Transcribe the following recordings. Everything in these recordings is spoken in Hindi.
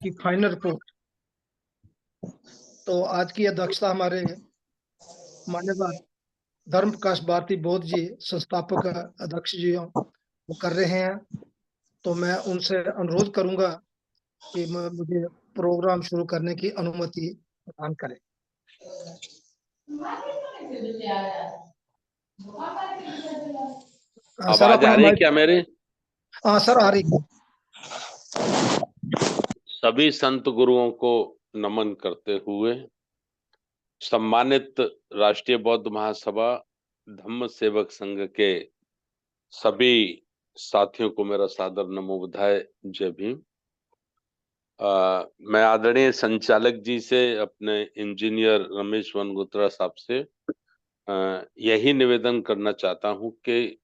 की फाइनल रिपोर्ट। तो आज की अध्यक्षता हमारे मान्यवर धर्म प्रकाश भारती बौद्ध जी, संस्थापक अध्यक्ष जी वो कर रहे हैं। तो मैं उनसे अनुरोध करूंगा कि मुझे प्रोग्राम शुरू करने की अनुमति प्रदान करें। सर आवाज अपना आ रही है माइक। क्या मेरी? हाँ सर, आ रही है। सभी संत गुरुओं को नमन करते हुए सम्मानित राष्ट्रीय बौद्ध महासभा धम्म सेवक संघ के सभी साथियों को मेरा सादर नमो बुधाय, जय भीम। मैं आदरणीय संचालक जी से, अपने इंजीनियर रमेश वनगोत्रा साहब से यही निवेदन करना चाहता हूं कि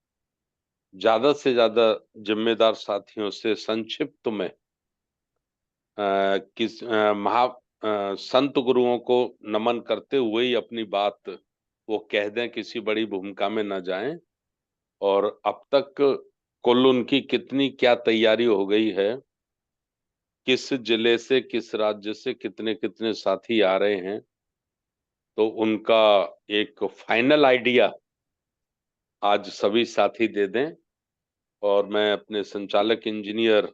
ज्यादा से ज्यादा जिम्मेदार साथियों से संक्षिप्त में संत गुरुओं को नमन करते हुए ही अपनी बात वो कह दें, किसी बड़ी भूमिका में न जाएं। और अब तक कुल उनकी कितनी क्या तैयारी हो गई है, किस जिले से किस राज्य से कितने कितने साथी आ रहे हैं, तो उनका एक फाइनल आइडिया आज सभी साथी दे दें। और मैं अपने संचालक इंजीनियर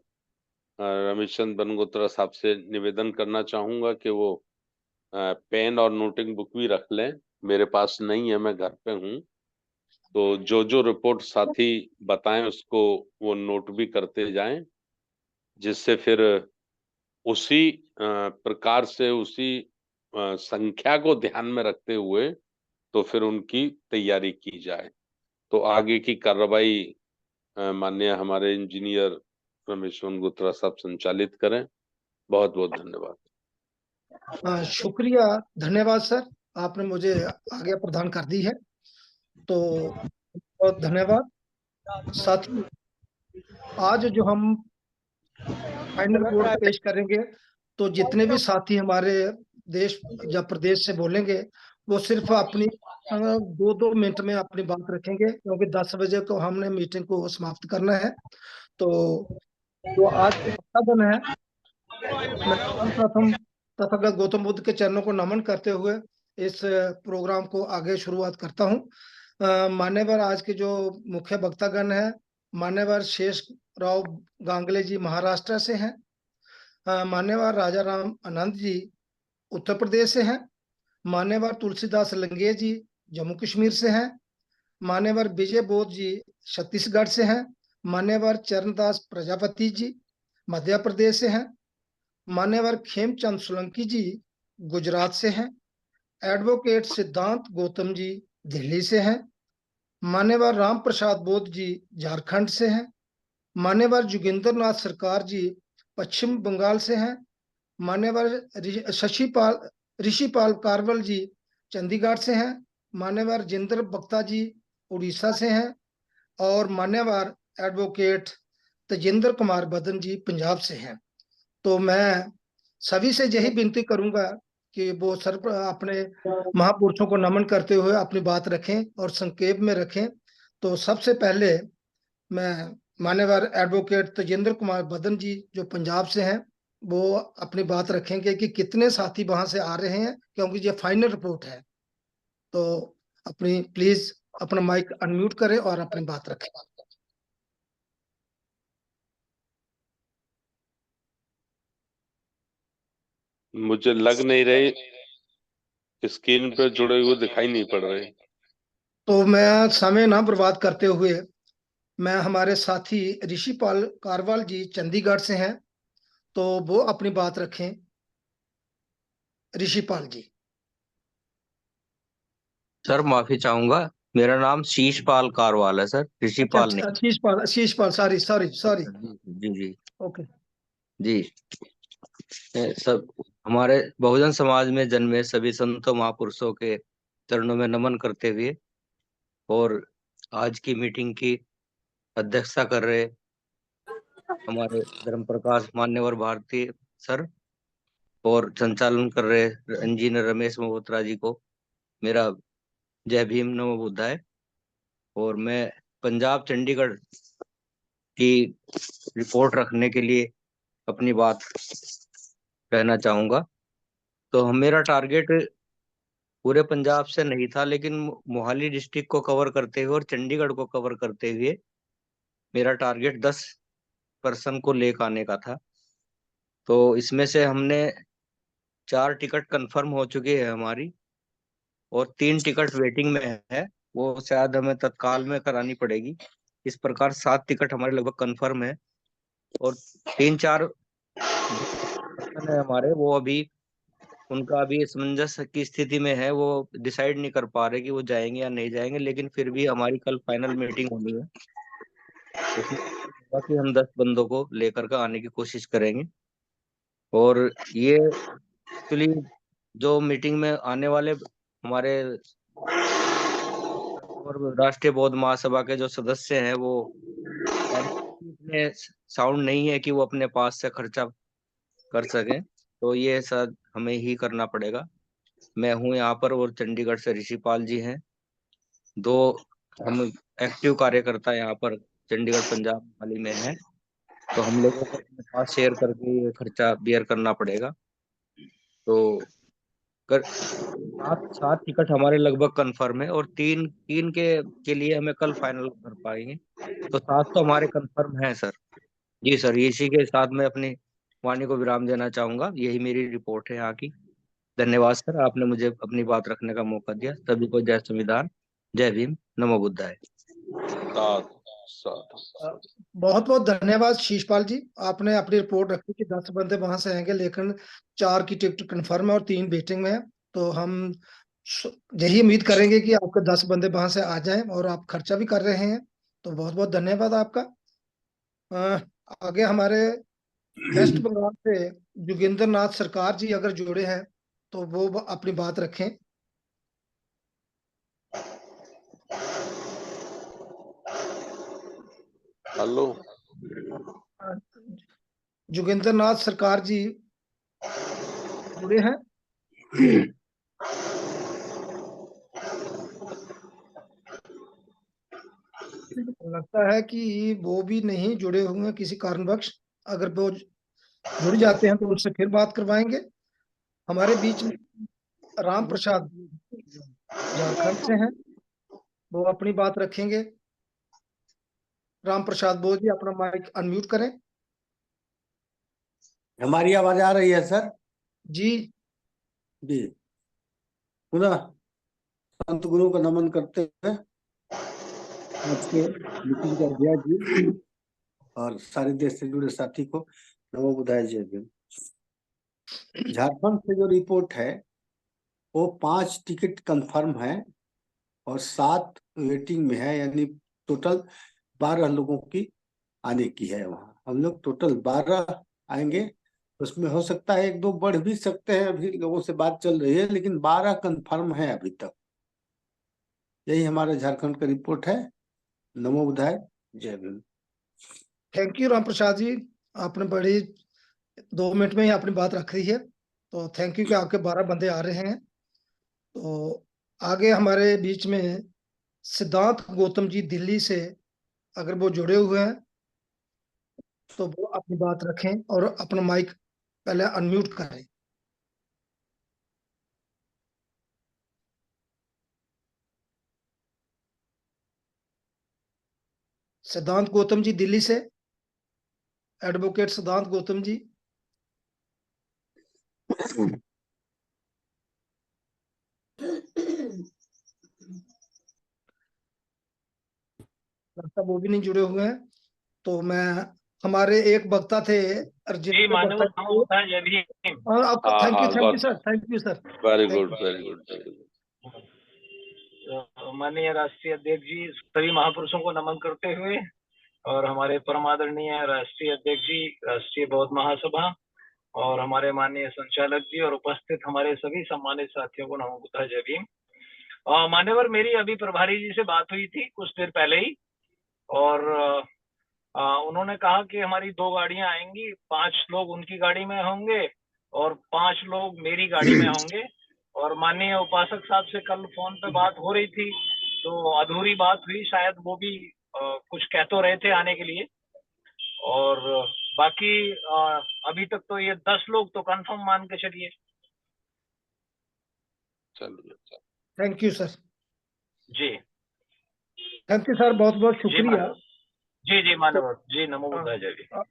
रमेश चंद्र बनगोत्रा साहब से निवेदन करना चाहूंगा कि वो पेन और नोटिंग बुक भी रख लें। मेरे पास नहीं है, मैं घर पे हूँ। तो जो जो रिपोर्ट साथी बताएं उसको वो नोट भी करते जाएं, जिससे फिर उसी प्रकार से, उसी संख्या को ध्यान में रखते हुए तो फिर उनकी तैयारी की जाए। तो आगे की कार्रवाई माननीय हमारे इंजीनियर रमेश वनगोत्रा साहब संचालित करें। बहुत बहुत धन्यवाद। शुक्रिया, धन्यवाद सर, आपने मुझे आज्ञा प्रदान कर दी है। तो बहुत धन्यवाद साथी। आज जो हम फाइनल रिपोर्ट पेश करेंगे, तो जितने भी साथी हमारे देश या प्रदेश से बोलेंगे, वो सिर्फ अपनी 2-2 मिनट में अपनी बात रखेंगे, क्योंकि 10 बजे को हमने मीटिंग को समाप्त करना है। तो जो आज का दिन है, मैं सर्वप्रथम तथागत गौतम बुद्ध के चरणों को नमन करते हुए इस प्रोग्राम को आगे शुरुआत करता हूँ। मान्यवर आज के जो मुख्य वक्तागण है, मान्यवर शेष राव गांगले जी महाराष्ट्र से हैं। मान्यवर राजा राम आनंद जी उत्तर प्रदेश से हैं। मान्यवर तुलसीदास लंगेह जी जम्मू कश्मीर से हैं। मान्यवर विजय बोध जी छत्तीसगढ़ से हैं। मान्यवर चरणदास प्रजापति जी मध्य प्रदेश से हैं। मान्यवर खेमचंद सोलंकी जी गुजरात से हैं। एडवोकेट सिद्धांत गौतम जी दिल्ली से हैं। मान्यवर राम प्रसाद बोध जी झारखंड से हैं। मान्यवर जोगिंदर नाथ सरकार जी पश्चिम बंगाल से हैं। मान्यवर शशिपाल ऋषिपाल कारवल जी चंडीगढ़ से हैं। मान्यवर जिंदर बख्ता जी उड़ीसा से हैं। और मान्यवर एडवोकेट तेजेंद्र कुमार बदन जी पंजाब से हैं। तो मैं सभी से यही विनती करूंगा कि वो सर अपने महापुरुषों को नमन करते हुए अपनी बात रखें और संक्षेप में रखें। तो सबसे पहले मैं मान्यवर एडवोकेट तेजेंद्र कुमार बदन जी जो पंजाब से हैं, वो अपनी बात रखेंगे कि कितने साथी वहां से आ रहे हैं, क्योंकि ये फाइनल रिपोर्ट है। तो अपनी प्लीज अपना माइक अनम्यूट करें और अपनी बात रखें। मुझे लग नहीं रही, स्क्रीन पे जुड़े हुए दिखाई नहीं पड़ रहे। तो मैं समय ना बर्बाद करते हुए मैं हमारे साथी ऋषिपाल कारवाल जी चंडीगढ़ से हैं, तो वो अपनी बात रखें। ऋषिपाल जी। सर माफी चाहूंगा, मेरा नाम शीशपाल कारवाल है सर, ऋषिपाल नहीं। Sheeshpal, sorry sorry sorry. जी जी ओके। जी। सब हमारे बहुजन समाज में जन्मे सभी संतों महापुरुषों के चरणों में नमन करते हुए, और आज की मीटिंग की अध्यक्षता कर रहे हमारे धर्म प्रकाश मान्यवर भारती सर, और संचालन कर रहे इंजीनियर रमेश मल्होत्रा जी को मेरा जय भीम नमो बुद्धाय। और मैं पंजाब चंडीगढ़ की रिपोर्ट रखने के लिए अपनी बात कहना चाहूंगा। तो मेरा टारगेट पूरे पंजाब से नहीं था, लेकिन मोहाली डिस्ट्रिक्ट को कवर करते हुए और चंडीगढ़ को कवर करते हुए मेरा टारगेट 10 पर्सन को लेकर आने का था। तो इसमें से हमने 4 टिकट कंफर्म हो चुकी है हमारी, और 3 टिकट वेटिंग में है। वो शायद हमें तत्काल में करानी पड़ेगी। इस प्रकार 7 टिकट हमारे लगभग कंफर्म है, और 3-4 पर्सन है हमारे, वो अभी उनका अभी असमंजस की स्थिति में है, वो डिसाइड नहीं कर पा रहे कि वो जाएंगे या नहीं जाएंगे। लेकिन फिर भी हमारी कल फाइनल मीटिंग होनी है, उसमें होगा कि हम 10 बंदों को लेकर के आने की कोशिश करेंगे। और ये एक्चुअली जो मीटिंग में आने वाले हमारे और राष्ट्रीय बौद्ध महासभा के जो सदस्य हैं, वो इतने साउंड नहीं है कि वो अपने पास से खर्चा कर सकें। तो ये सब हमें ही करना पड़ेगा। मैं हूँ यहाँ पर, और चंडीगढ़ से ऋषिपाल जी हैं। दो हम एक्टिव कार्यकर्ता यहाँ पर चंडीगढ़ पंजाब वाली में हैं। तो हम लोगों को अपने पास शेयर करके ये खर्चा बियर करना पड़ेगा। तो कर 7 7 टिकट हमारे लगभग कंफर्म है, और तीन तीन के लिए हमें कल फाइनल कर पाएंगे। तो 7 तो हमारे कंफर्म है सर। जी सर, इसी के साथ मैं अपनी वाणी को विराम देना चाहूंगा। यही मेरी रिपोर्ट है यहाँ की। धन्यवाद सर, आपने मुझे अपनी बात रखने का मौका दिया। सभी को जय संविधान, जय भीम, नमो बुद्धाय। साधु साधु। बहुत बहुत धन्यवाद शीशपाल जी, आपने अपनी रिपोर्ट रखी कि 10 बंदे वहां से आएंगे, लेकिन 4 की टिकट कंफर्म है और 3 वेटिंग में है। तो हम यही उम्मीद करेंगे कि आपके 10 बंदे वहां से आ जाएं, और आप खर्चा भी कर रहे हैं। तो बहुत बहुत धन्यवाद आपका। आगे हमारे वेस्ट बंगाल से जोगिंदर नाथ सरकार जी अगर जुड़े हैं तो वो अपनी बात रखें। हेलो, जोगिंदर नाथ सरकार जी जुड़े हैं? लगता है कि वो भी नहीं जुड़े हुए हैं किसी कारणवश। अगर वो जुड़ जाते हैं तो उनसे फिर बात करवाएंगे। हमारे बीच में राम प्रसाद झारखंड से हैं, वो अपनी बात रखेंगे। राम प्रसाद बोल जी, अपना माइक अनम्यूट करें। हमारी आवाज आ रही है सर? जी जी, पुनः संत गुरु को नमन करते हुए आज के मीटिंग के अध्यक्ष जी और सारे देश से जुड़े साथी को नमो बुद्धाय, जय भीम। झारखंड से जो रिपोर्ट है वो 5 टिकट कंफर्म है और 7 वेटिंग में है, यानी टोटल 12 लोगों की आने की है। वहाँ हम लोग टोटल 12 आएंगे। उसमें हो सकता है 1-2 बढ़ भी सकते हैं, अभी लोगों से बात चल रही है, लेकिन 12 कंफर्म है अभी तक। यही हमारा झारखंड का रिपोर्ट है। नमो बुद्धाय, जय भीम। थैंक यू राम प्रसाद जी, आपने बड़ी 2 मिनट में ही अपनी बात रख दी है। तो थैंक यू कि आपके 12 बंदे आ रहे हैं। तो आगे हमारे बीच में सिद्धांत गौतम जी दिल्ली से अगर वो जुड़े हुए हैं तो वो अपनी बात रखें और अपना माइक पहले अनम्यूट करें। सिद्धांत गौतम जी दिल्ली से, एडवोकेट सिद्धांत गौतम जी। लगता वो भी नहीं जुड़े हुए हैं। तो मैं, हमारे एक वक्ता थे अर्जुन मानव जय भीम। और आपका हाँ थैंक हाँ, you sir, thank you sir. Very good very good very good. माननीय राष्ट्रीय अध्यक्ष जी, सभी महापुरुषों को नमन करते हुए, और हमारे परम आदरणीय राष्ट्रीय अध्यक्ष जी, राष्ट्रीय बौद्ध महासभा, और हमारे माननीय संचालक जी, और उपस्थित हमारे सभी सम्मानित साथियों को नमो बुद्धाय, जय भीम। मान्यवर, मेरी अभी प्रभारी जी से बात हुई थी कुछ देर पहले ही, और उन्होंने कहा कि हमारी 2 गाड़ियां आएंगी, 5 लोग उनकी गाड़ी में होंगे और 5 लोग मेरी गाड़ी में होंगे। और माननीय उपासक साहब से कल फोन पे बात हो रही थी, तो अधूरी बात हुई, शायद वो भी कुछ कह तो रहे थे आने के लिए। और बाकी अभी तक तो ये 10 लोग तो कंफर्म मान के चलिए। चलिए। Thank you sir. जी थैंक यू सर, बहुत बहुत जी शुक्रिया। जी तो मानव जी, नमो बुद्धाय जय भीम।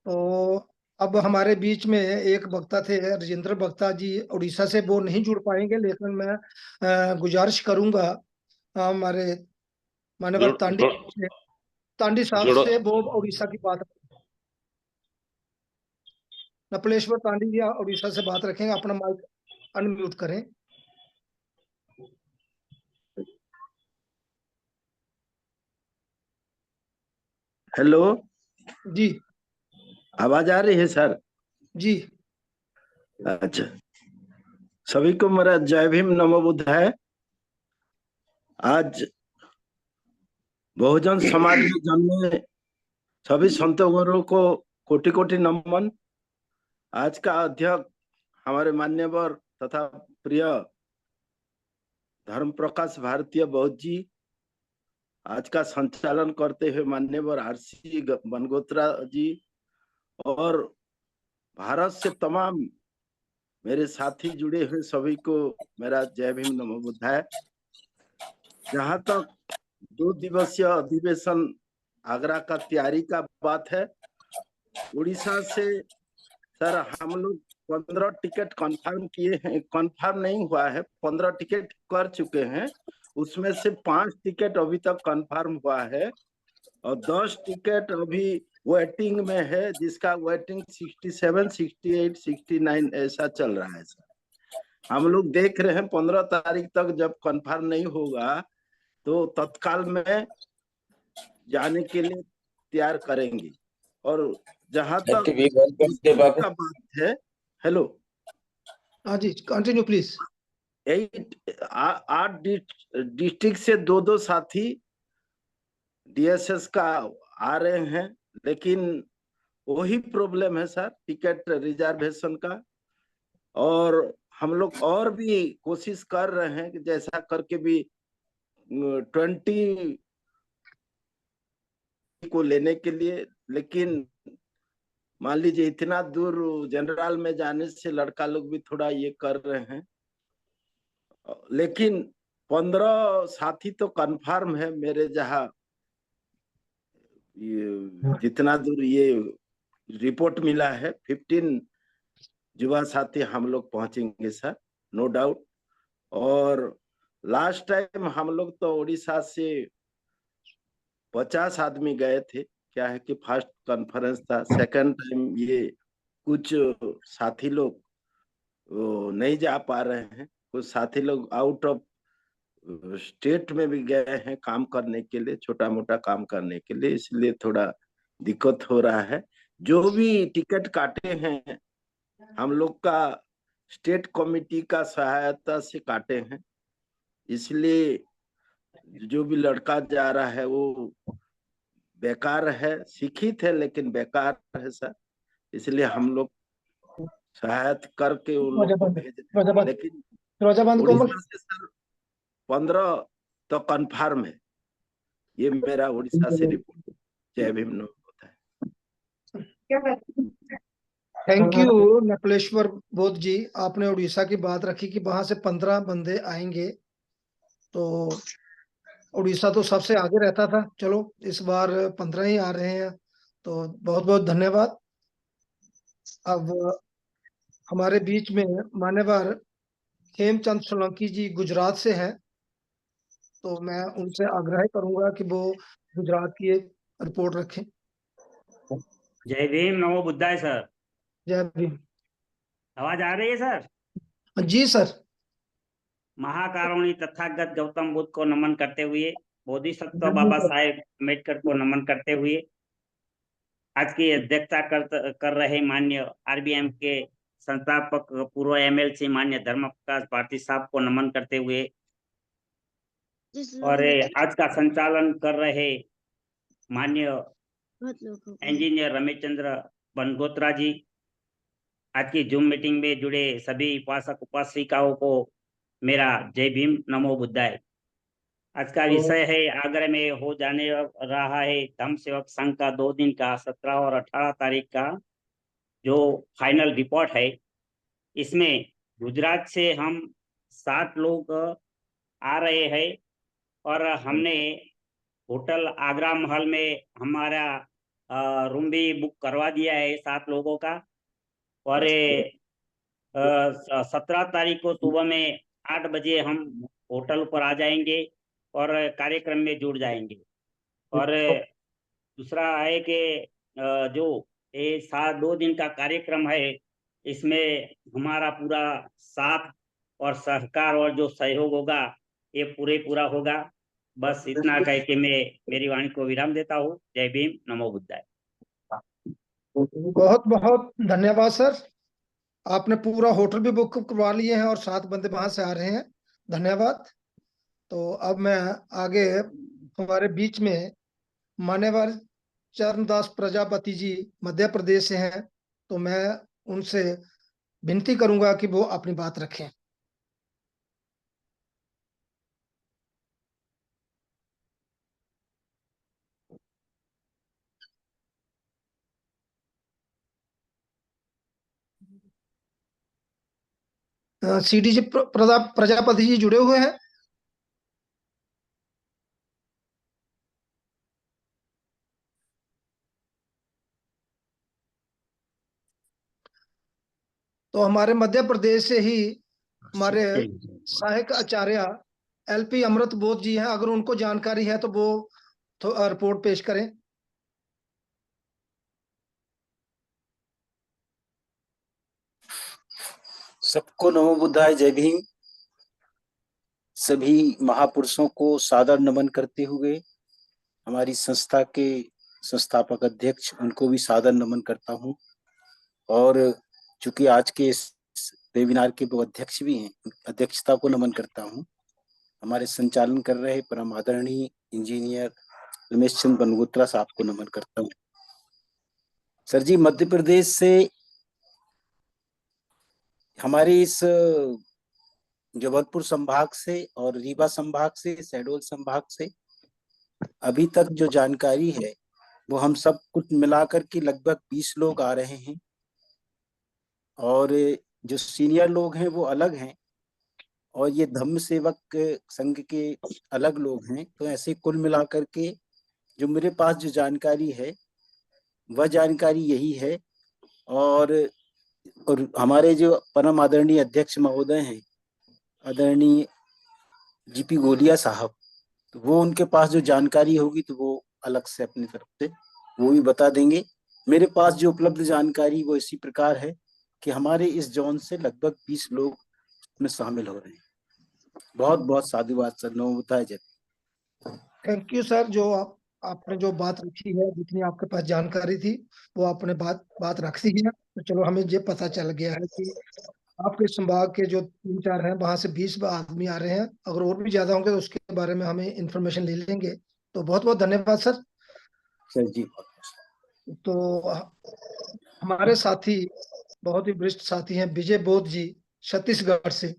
तो अब हमारे बीच में एक वक्ता थे राजेंद्र वक्ता जी उड़ीसा से, वो नहीं जुड़ पाएंगे, लेकिन मैं गुजारिश करूंगा हमारे माननीय तांडी साहब जुड़ो। से, वो उड़ीसा की बात, नपलेश्वर तांडी जी उड़ीसा से बात रखेंगे। अपना माइक अनम्यूट करें। हेलो, जी आवाज आ रही है सर? जी अच्छा, सभी को मेरा जय भीम नमो बुद्धाय। आज बहुजन समाज में जन्मे सभी संतों गुरुओं को कोटि कोटि नमन। आज का अध्यक्ष हमारे मान्यवर तथा प्रिय धर्म प्रकाश भारतीय बौद्ध जी, आज का संचालन करते हुए मान्यवर आरसी बनगोत्रा जी, और भारत से तमाम मेरे साथी जुड़े हुए सभी को मेरा जय भीम नमो बुद्धाय। जहां तक 2 दिवसीय अधिवेशन आगरा का तैयारी का बात है, उड़ीसा से सर हम लोग 15 टिकट कंफर्म किए हैं, कंफर्म नहीं हुआ है, 15 टिकट कर चुके हैं। उसमें से 5 टिकट अभी तक कंफर्म हुआ है और 10 टिकट अभी वेटिंग में है, जिसका वेटिंग 67, 68, 69 ऐसा चल रहा है सर। हम लोग देख रहे हैं 15 तारीख तक जब कंफर्म नहीं होगा तो तत्काल में जाने के लिए तैयार करेंगे। और जहां तक का बात है, हेलो, हाँ जी, कंटिन्यू प्लीज। 8 डिस्ट्रिक्ट से 2-2 साथी डीएसएस का आ रहे हैं, लेकिन वही प्रॉब्लम है सर, टिकट रिजर्वेशन का। और हम लोग और भी कोशिश कर रहे हैं कि जैसा करके भी 20 को लेने के लिए, लेकिन मान लीजिए इतना दूर जनरल में जाने से लड़का लोग भी थोड़ा ये कर रहे हैं, लेकिन 15 साथी तो कंफर्म है मेरे। जहाँ जितना दूर ये रिपोर्ट मिला है 15 युवा साथी हम लोग पहुंचेंगे सर, नो डाउट। और लास्ट टाइम हम लोग तो उड़ीसा से 50 आदमी गए थे। क्या है कि फर्स्ट कॉन्फ्रेंस था, सेकंड टाइम ये कुछ साथी लोग नहीं जा पा रहे हैं, कुछ साथी लोग आउट ऑफ स्टेट में भी गए हैं काम करने के लिए, छोटा मोटा काम करने के लिए, इसलिए थोड़ा दिक्कत हो रहा है। जो भी टिकट काटे हैं हम लोग का स्टेट कमेटी का सहायता से काटे हैं, इसलिए जो भी लड़का जा रहा है वो बेकार है, शिक्षित है लेकिन बेकार है सर, इसलिए हम लोग सहायता करके उन लोग को भेज रहे हैं। लेकिन उड़ीसा से सर 15 तो कंफर्म है। ये मेरा उड़ीसा से रिपोर्ट। जय भीम नमो बुद्धाय। थैंक यू नपलेश्वर बोध जी, आपने उड़ीसा की बात रखी कि वहां से 15 बंदे आएंगे, तो उड़ीसा तो सबसे आगे रहता था। चलो इस बार 15 ही आ रहे हैं, तो बहुत बहुत धन्यवाद। अब हमारे बीच में मान्यवर हेमचंद सोलंकी जी गुजरात से हैं, तो मैं उनसे आग्रह करूंगा कि वो गुजरात की एक रिपोर्ट रखें। जय भीम नमो बुद्धाय सर। जय भीम। आवाज आ रही है सर? जी सर। महाकारुणी तथागत गौतम बुद्ध को नमन करते हुए, बोधिसत्व बाबा साहेब अम्बेडकर को नमन करते हुए, आज की अध्यक्षता कर रहे मान्य आरबीएम के संस्थापक पूर्व एमएलसी मान्य धर्म प्रकाश भारती साहब को नमन करते हुए, और आज का संचालन कर रहे मान्य इंजीनियर रमेश चंद्र बनगोत्रा जी, आज की जूम मीटिंग में जुड़े सभी उपासक उपासिकाओं को मेरा जय भीम नमो बुद्धाय। आज का विषय है आगरा में हो जाने रहा है धम्म सेवक संघ का 2 दिन का 17 और 18 तारीख का जो फाइनल रिपोर्ट है। इसमें गुजरात से हम 7 लोग आ रहे हैं और हमने होटल आगरा महल में हमारा रूम भी बुक करवा दिया है 7 लोगों का। और 17 तारीख को सुबह में 8 बजे हम होटल पर आ जाएंगे और कार्यक्रम में जुड़ जाएंगे। और दूसरा है कि जो ये 2 दिन का कार्यक्रम है इसमें हमारा पूरा साथ और सहकार और जो सहयोग होगा ये पूरा होगा। बस इतना कह के मैं मेरी वाणी को विराम देता हूँ। जय भीम, नमो बुद्धाय। बहुत बहुत धन्यवाद सर, आपने पूरा होटल भी बुक करवा लिए हैं और 7 बंदे वहां से आ रहे हैं, धन्यवाद। तो अब मैं आगे हमारे बीच में मान्यवर चरणदास प्रजापति जी मध्य प्रदेश से हैं, तो मैं उनसे विनती करूंगा कि वो अपनी बात रखें। सीडी जी प्रजापति जी जुड़े हुए हैं? तो हमारे मध्य प्रदेश से ही हमारे सहायक आचार्य एलपी अमृत बोध जी हैं, अगर उनको जानकारी है तो वो तो रिपोर्ट पेश करें। सबको नमो बुद्धाय, जय भीम। सभी महापुरुषों को सादर नमन करते हुए हमारी संस्था के संस्थापक अध्यक्ष उनको भी सादर नमन करता हूं। और चूंकि आज के इस वेबिनार के वो अध्यक्ष भी हैं, अध्यक्षता को नमन करता हूं। हमारे संचालन कर रहे परम आदरणीय इंजीनियर रमेश चंद्र बनगोत्रा साहब को नमन करता हूं। सर जी, मध्य प्रदेश से हमारे इस जबलपुर संभाग से और रीवा संभाग से, शहडोल संभाग से अभी तक जो जानकारी है वो हम सब कुछ मिलाकर के लगभग 20 लोग आ रहे हैं। और जो सीनियर लोग हैं वो अलग हैं और ये धम्म सेवक संघ के अलग लोग हैं। तो ऐसे कुल मिलाकर के जो मेरे पास जो जानकारी है वह जानकारी यही है। और हमारे जो परम आदरणीय अध्यक्ष महोदय हैं, आदरणीय जीपी गोलिया साहब, तो वो उनके पास जो जानकारी होगी तो वो अलग से अपनी तरफ से वो भी बता देंगे। मेरे पास जो उपलब्ध जानकारी वो इसी प्रकार है कि हमारे इस जोन से लगभग 20 लोग में शामिल हो रहे हैं। बहुत बहुत साधुवाद सर, नमो बुद्धाय, जय। थैंक यू सर, जो आपने जो बात रखी है, जितनी आपके पास जानकारी थी वो आपने बात रख दी है। तो चलो हमें ये पता चल गया है कि आपके संभाग के जो 3-4 हैं वहां से 20 आदमी आ रहे हैं। अगर और भी ज्यादा होंगे तो उसके बारे में हमें इंफॉर्मेशन ले लेंगे। तो बहुत बहुत धन्यवाद सर। सर जी, तो हमारे साथी बहुत ही वरिष्ठ साथी हैं विजय बोध जी छत्तीसगढ़ से,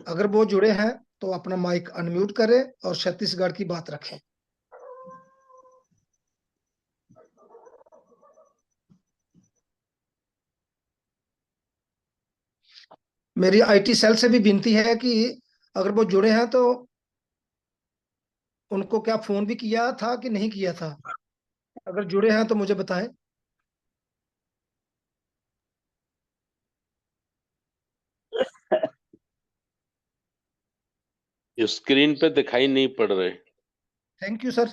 अगर वो जुड़े हैं तो अपना माइक अनम्यूट करें और छत्तीसगढ़ की बात रखें। मेरी आईटी सेल से भी विनती है कि अगर वो जुड़े हैं तो उनको क्या फोन भी किया था कि नहीं किया था, अगर जुड़े हैं तो मुझे बताएं। स्क्रीन पे दिखाई नहीं पड़ रहे। Thank you sir.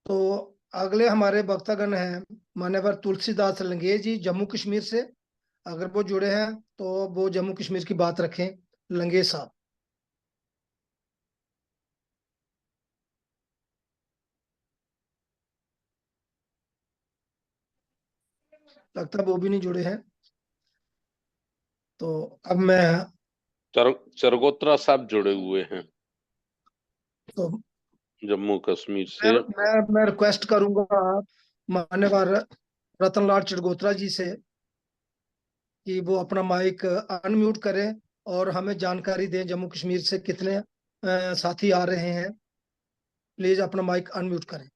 तो अगले हमारे वक्तागण हैं मान्यवर तुलसीदास लंगेह जी जम्मू कश्मीर से, अगर वो जुड़े हैं तो वो जम्मू कश्मीर की बात रखें। लंगेह साहब, लगता है वो भी नहीं जुड़े हैं। तो अब मैं चरगोत्रा साहब जुड़े हुए हैं तो जम्मू कश्मीर से। मैं रिक्वेस्ट करूंगा मान्यवर रतनलाल चरगोत्रा जी से कि वो अपना माइक अनम्यूट करें और हमें जानकारी दें जम्मू कश्मीर से कितने साथी आ रहे हैं। प्लीज अपना माइक अनम्यूट करें।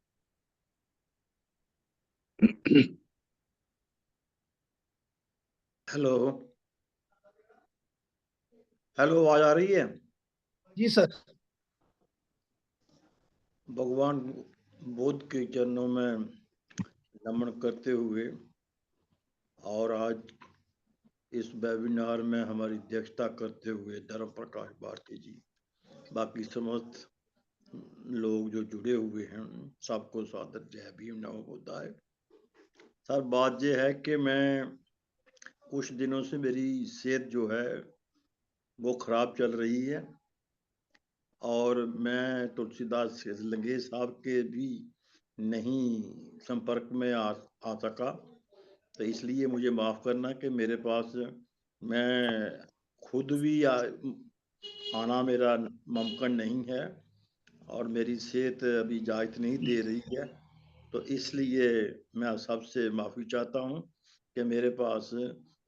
हेलो हेलो, आवाज आ रही है? जी सर। भगवान बुद्ध के चरणों में नमन करते हुए और आज इस वेबिनार में हमारी अध्यक्षता करते हुए धर्म प्रकाश भारती जी, बाकी समस्त लोग जो जुड़े हुए हैं सबको सादर जय भीम नमो बुद्धाय। सर, बात यह है कि मैं कुछ दिनों से मेरी सेहत जो है वो खराब चल रही है और मैं तुलसीदास लंगेश साहब के भी नहीं संपर्क में आ सका, तो इसलिए मुझे माफ़ करना कि मेरे पास मैं खुद भी आना मेरा मुमकिन नहीं है और मेरी सेहत अभी इजाज़त नहीं दे रही है, तो इसलिए मैं सबसे माफ़ी चाहता हूँ कि मेरे पास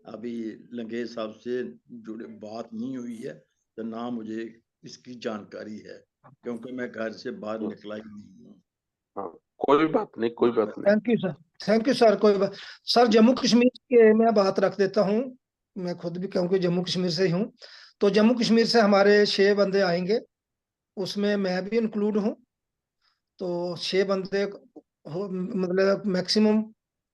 अभी लंगेश साहब से जुड़े बात नहीं हुई है, तो ना मुझे इसकी जानकारी है क्योंकि मैं घर से बाहर निकला ही नहीं हूँ। हाँ, कोई बात नहीं, कोई बात नहीं। Thank you sir, thank you sir. कोई बात सर, जम्मू कश्मीर के मैं बात रख देता हूँ, मैं खुद भी क्योंकि जम्मू कश्मीर से ही हूँ। तो जम्मू कश्मीर से हमारे 6 बंदे आएंगे, उसमें मैं भी इंक्लूड हूँ। तो 6 बंदे मतलब मैक्सिमम,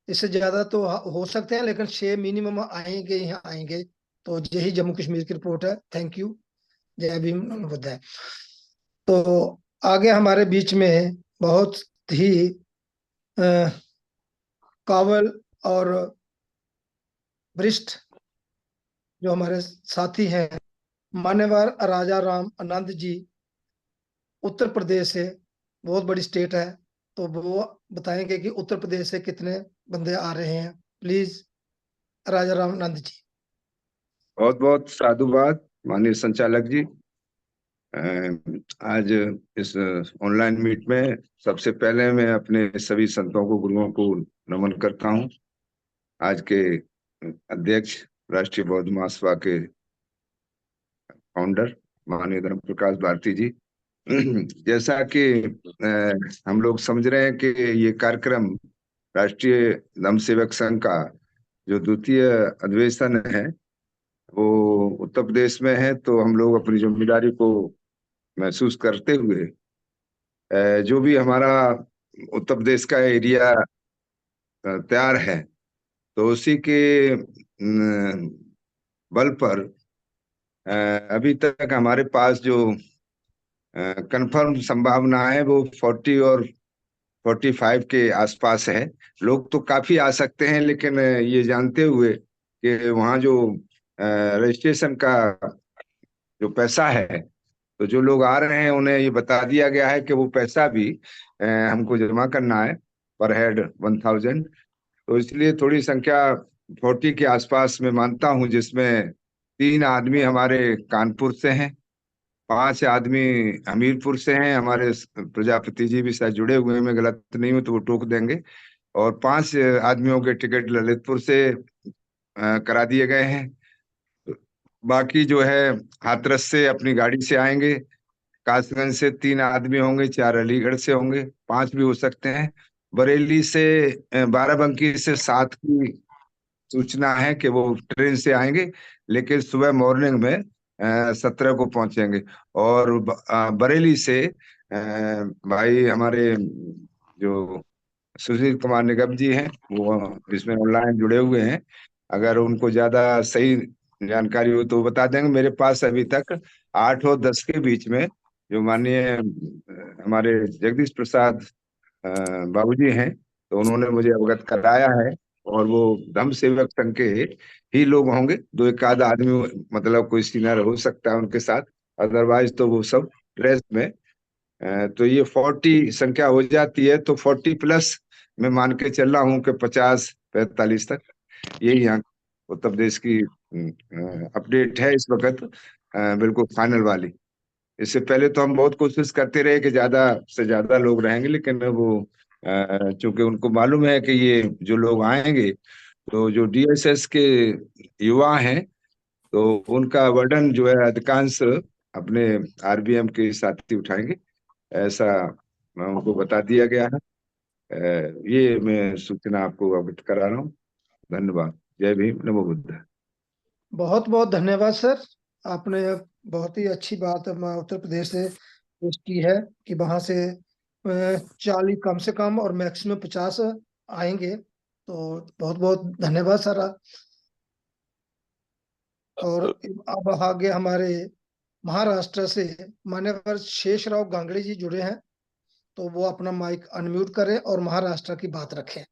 इससे ज्यादा तो हो सकते हैं, लेकिन 6 मिनिमम आएंगे ही आएंगे। तो यही जम्मू कश्मीर की रिपोर्ट है। थैंक यू, जय भीम नमो बुद्धाय। तो आगे हमारे बीच में बहुत ही काबिल और वरिष्ठ जो हमारे साथी हैं, मान्यवर राजा राम आनंद जी, उत्तर प्रदेश से, बहुत बड़ी स्टेट है, तो वो बताएंगे कि उत्तर प्रदेश से कितने बंदे आ रहे हैं। प्लीज राजा राम आनंद जी। बहुत बहुत साधुवाद माननीय संचालक जी। आज इस ऑनलाइन मीट में सबसे पहले मैं अपने सभी संतों को, गुरुओं को नमन करता हूं। आज के अध्यक्ष राष्ट्रीय बौद्ध महासभा के फाउंडर माननीय धर्म प्रकाश भारती जी, जैसा कि हम लोग समझ रहे हैं कि ये कार्यक्रम राष्ट्रीय धम्म सेवक संघ का जो द्वितीय अधिवेशन है वो उत्तर प्रदेश में है, तो हम लोग अपनी जिम्मेदारी को महसूस करते हुए जो भी हमारा उत्तर प्रदेश का एरिया तैयार है, तो उसी के बल पर अभी तक हमारे पास जो कंफर्म संभावना है वो 40 और 45 के आसपास है। लोग तो काफी आ सकते हैं, लेकिन ये जानते हुए कि वहाँ जो रजिस्ट्रेशन का जो पैसा है, तो जो लोग आ रहे हैं उन्हें ये बता दिया गया है कि वो पैसा भी हमको जमा करना है, पर हेड 1000। तो इसलिए थोड़ी संख्या 40 के आसपास में मानता हूँ, जिसमें 3 आदमी हमारे कानपुर से हैं, 5 आदमी हमीरपुर से हैं, हमारे प्रजापति जी भी शायद जुड़े हुए हैं, मैं गलत नहीं हूँ तो वो टोक देंगे, और 5 आदमियों के टिकट ललितपुर से करा दिए गए हैं। बाकी जो है हाथरस से अपनी गाड़ी से आएंगे, कासगंज से 3 आदमी होंगे, 4 अलीगढ़ से होंगे, 5 भी हो सकते हैं। बरेली से बाराबंकी से 7 की सूचना है कि वो ट्रेन से आएंगे, लेकिन सुबह मॉर्निंग में 17 को पहुंचेंगे। और बरेली से भाई हमारे जो सुशील कुमार निगम जी हैं वो इसमें ऑनलाइन जुड़े हुए हैं, अगर उनको ज्यादा सही जानकारी हो तो वो बता देंगे। मेरे पास अभी तक 8 और 10 के बीच में जो माननीय हमारे जगदीश प्रसाद बाबूजी हैं, तो उन्होंने मुझे अवगत कराया है, और वो धम्म सेवक संघ के ही लोग होंगे। 2 एक आध आदमी मतलब कोई सीनियर हो सकता है उनके साथ, अदरवाइज तो वो सब ड्रेस में। तो ये 40 संख्या हो जाती है, तो 40 प्लस मैं मान के चल रहा हूँ कि 50-45 तक यही यहाँ उत्तर प्रदेश की अपडेट है इस वक्त, बिल्कुल फाइनल वाली। इससे पहले तो हम बहुत कोशिश करते रहे कि ज्यादा से ज्यादा लोग रहेंगे, लेकिन वो चूंकि उनको मालूम है कि ये जो लोग आएंगे तो जो डीएसएस के युवा हैं, तो उनका वर्डन जो है अधिकांश अपने आरबीएम के साथी उठाएंगे, ऐसा उनको बता दिया गया है। ये मैं सूचना आपको अवगत करा रहा हूँ। धन्यवाद। जय भीम, नमो बुद्ध। बहुत बहुत धन्यवाद सर। आपने बहुत ही अच्छी बात उत्तर प्रदेश से पेश की है कि वहां से 40 कम से कम और मैक्सिमम 50 आएंगे। तो बहुत बहुत धन्यवाद सर। और अब आगे हमारे महाराष्ट्र से मान्यवर शेषराव गांगड़े जी जुड़े हैं, तो वो अपना माइक अनम्यूट करें और महाराष्ट्र की बात रखें।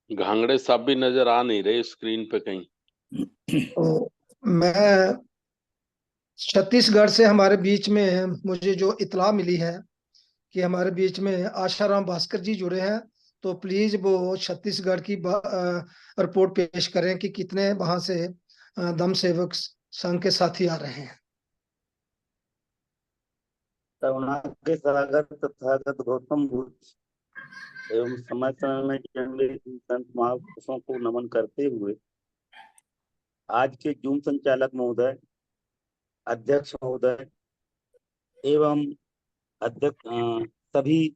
घांगड़े साहब भी नजर आ नहीं रहे स्क्रीन पे कहीं। तो मैं छत्तीसगढ़ से हमारे बीच में मुझे जो इतला मिली है कि हमारे बीच में आशाराम भास्कर जी जुड़े हैं, तो प्लीज वो छत्तीसगढ़ की रिपोर्ट पेश करें कि कितने वहां से दम सेवक संघ के साथी आ रहे हैं। के सागर तथागत गौतम बुद्ध एवं समय समय में जन्मे संत महापुरुषों को नमन करते हुए आज के जूम संचालक महोदय, अध्यक्ष महोदय एवं अध्यक्ष सभी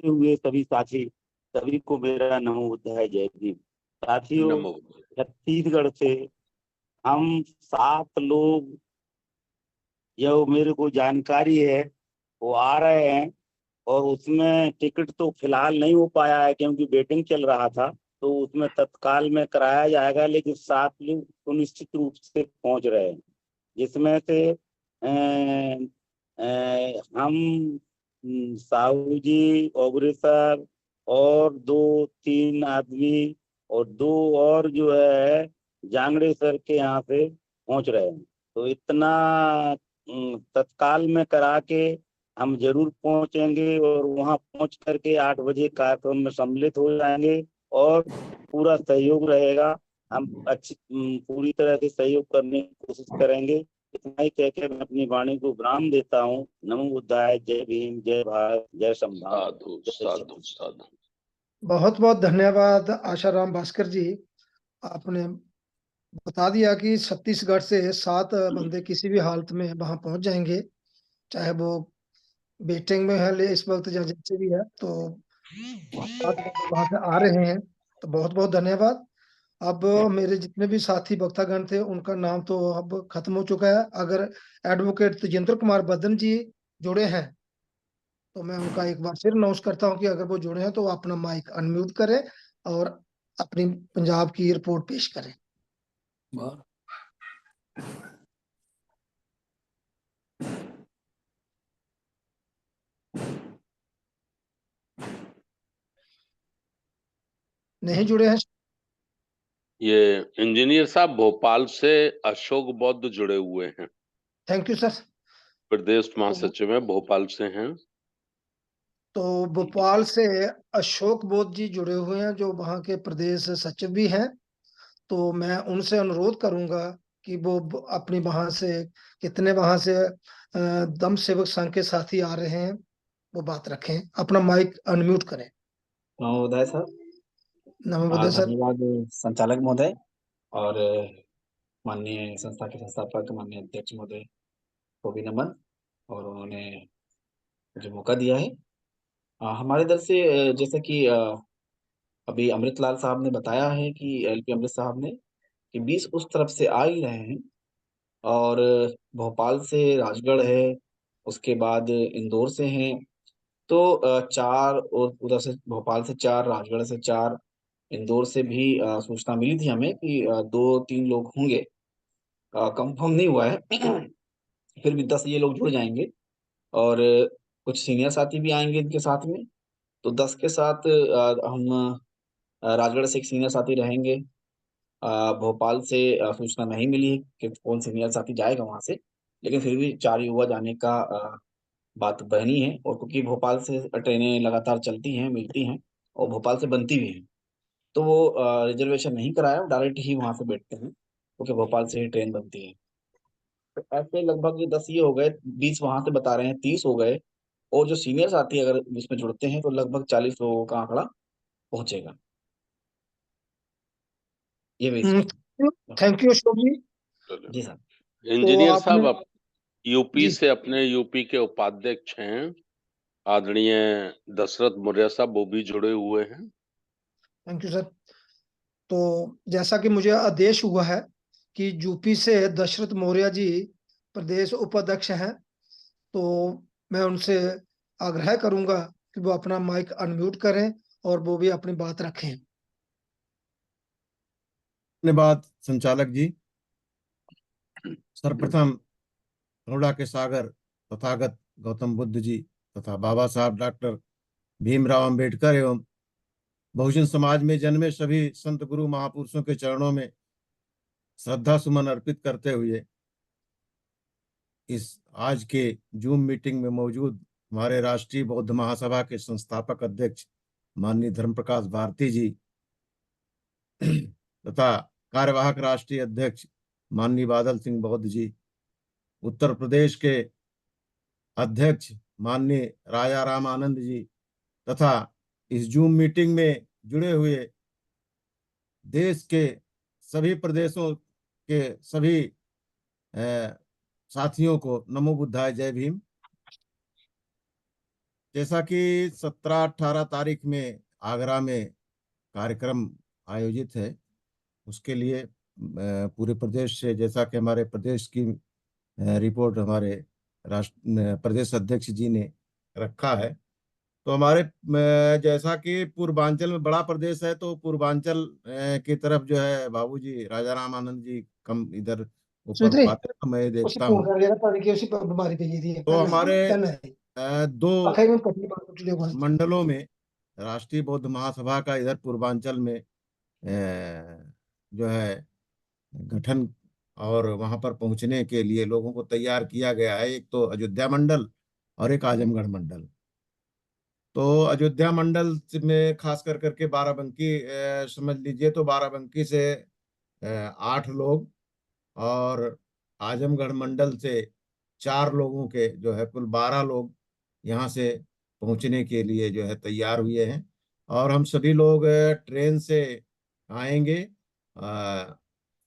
हुए सभी साथी, सभी को मेरा नमो बुद्धाय जय भीम। साथियों, नमो बुद्धाय। छत्तीसगढ़ से हम 7 लोग जो मेरे को जानकारी है वो आ रहे हैं, और उसमें टिकट तो फिलहाल नहीं हो पाया है क्योंकि वेटिंग चल रहा था, तो उसमें तत्काल में कराया जाएगा, लेकिन 7 लोग तो निश्चित रूप से पहुंच रहे हैं, जिसमें से हम साहू जी, ओबरे सर और 2-3 आदमी और 2 और जो है जांगड़े सर के यहाँ से पहुंच रहे हैं। तो इतना तत्काल में करा के हम जरूर पहुंचेंगे और वहां पहुंच करके 8 बजे कार्यक्रम में सम्मिलित हो जाएंगे और पूरा सहयोग रहेगा। हम अच्छी पूरी तरह से सहयोग करने की कोशिश करेंगे। इतना ही कहकर मैं अपनी वाणी को विराम देता हूँ। नमो बुद्धाय, जय भीम, जय भारत, जय संविधान। साधु साधु साधु। बहुत बहुत धन्यवाद आशाराम भास्कर जी। आपने बता दिया कि छत्तीसगढ़ से 7 बंदे किसी भी हालत में वहां पहुंच जाएंगे, चाहे वो वेटिंग में है ले इस वक्त या जैसे भी है, तो 7 बंदे वहां से आ रहे हैं। तो बहुत बहुत धन्यवाद। अब मेरे जितने भी साथी वक्तागण थे उनका नाम तो अब खत्म हो चुका है। अगर एडवोकेट तेजेंद्र कुमार बदन जी जुड़े हैं तो मैं उनका एक बार फिर अनाउंस करता हूं कि अगर वो जुड़े हैं तो वो अपना माइक अनम्यूट करें और अपनी पंजाब की रिपोर्ट पेश करें। नहीं जुड़े हैं? ये इंजीनियर साहब भोपाल से अशोक बौद्ध जुड़े हुए हैं। Thank you sir. प्रदेश महासचिव में भोपाल से हैं। तो भोपाल से अशोक बौद्ध जी जुड़े हुए हैं जो वहाँ के प्रदेश सचिव भी हैं। तो मैं उनसे अनुरोध करूंगा कि वो अपनी वहां से कितने वहां से दम सेवक संघ के साथी आ रहे हैं वो बात रखें। अपना माइक अनम्यूट करें। महोदय सर, नमोदय सर। धन्यवाद संचालक महोदय और माननीय संस्था के संस्थापक माननीय अध्यक्ष महोदय को भी नमन, और उन्होंने मुझे मौका दिया है। हमारे दल से जैसे कि अभी अमृतलाल साहब ने बताया है कि एलपी अमृत साहब ने कि 20 उस तरफ से आ ही रहे हैं, और भोपाल से राजगढ़ है, उसके बाद इंदौर से हैं, तो 4, और उधर से भोपाल से 4, राजगढ़ से 4, इंदौर से भी सूचना मिली थी हमें कि 2-3 लोग होंगे। कंफर्म नहीं हुआ है फिर भी 10 ये लोग जुड़ जाएंगे, और कुछ सीनियर साथी भी आएंगे इनके साथ में। तो 10 के साथ हम राजगढ़ से एक सीनियर साथी रहेंगे। भोपाल से सूचना नहीं मिली कि कौन सीनियर साथी जाएगा वहां से, लेकिन फिर भी 4 युवा जाने का बात बनी है, और क्योंकि भोपाल से ट्रेनें लगातार चलती हैं, मिलती हैं और भोपाल से बनती भी हैं, तो वो रिजर्वेशन नहीं कराया, डायरेक्ट ही वहां से बैठते हैं क्योंकि भोपाल से ही ट्रेन बनती है। तो ऐसे लगभग ये 10 ये हो गए, 20 वहां से बता रहे हैं, 30 हो गए, और जो सीनियर साथी अगर इसमें जुड़ते हैं तो लगभग 40 लोगों का आंकड़ा पहुंचेगा। ये मेरी थैंक यू अशोक जी। जी साहब। इंजीनियर आपने- साहब, आप यूपी जी। से अपने यूपी के उपाध्यक्ष हैं आदरणीय दशरथ मौर्य साहब, वो भी जुड़े हुए हैं। Thank you sir. तो जैसा कि मुझे आदेश हुआ है कि यूपी से दशरथ मौर्य जी प्रदेश उपाध्यक्ष हैं, तो मैं उनसे आग्रह करूंगा कि वो अपना माइक अनम्यूट करें और वो भी अपनी बात रखें। धन्यवाद संचालक जी। सर्वप्रथम करुणा के सागर तथागत गौतम बुद्ध जी तथा बाबा साहब डॉक्टर भीमराव अंबेडकर एवं बहुजन समाज में जन्मे सभी संत गुरु महापुरुषों के चरणों में श्रद्धा सुमन अर्पित करते हुए इस आज के जूम मीटिंग में मौजूद हमारे राष्ट्रीय बौद्ध महासभा के संस्थापक अध्यक्ष माननीय धर्म प्रकाश भारती जी तथा कार्यवाहक राष्ट्रीय अध्यक्ष माननीय बादल सिंह बौद्ध जी, उत्तर प्रदेश के अध्यक्ष माननीय राजा राम आनंद जी तथा इस जूम मीटिंग में जुड़े हुए देश के सभी प्रदेशों के सभी साथियों को नमो बुद्धाय, जय भीम। जैसा कि 17-18 तारीख में आगरा में कार्यक्रम आयोजित है, उसके लिए पूरे प्रदेश से, जैसा कि हमारे प्रदेश की रिपोर्ट हमारे राष्ट्र प्रदेश अध्यक्ष जी ने रखा है, तो हमारे जैसा कि पूर्वांचल में बड़ा प्रदेश है, तो पूर्वांचल की तरफ जो है बाबूजी राजा राम आनंद जी कम इधर ऊपर पाते हैं, तो मैं देखता हूँ। तो हमारे दो मंडलों में राष्ट्रीय बौद्ध महासभा का इधर पूर्वांचल में जो है गठन और वहां पर पहुंचने के लिए लोगों को तैयार किया गया है। एक तो अयोध्या मंडल और एक आजमगढ़ मंडल। तो अयोध्या मंडल में खास कर करके बाराबंकी समझ लीजिए, तो बाराबंकी से 8 लोग और आजमगढ़ मंडल से 4 लोगों के जो है कुल 12 लोग यहाँ से पहुंचने के लिए जो है तैयार हुए हैं। और हम सभी लोग ट्रेन से आएंगे।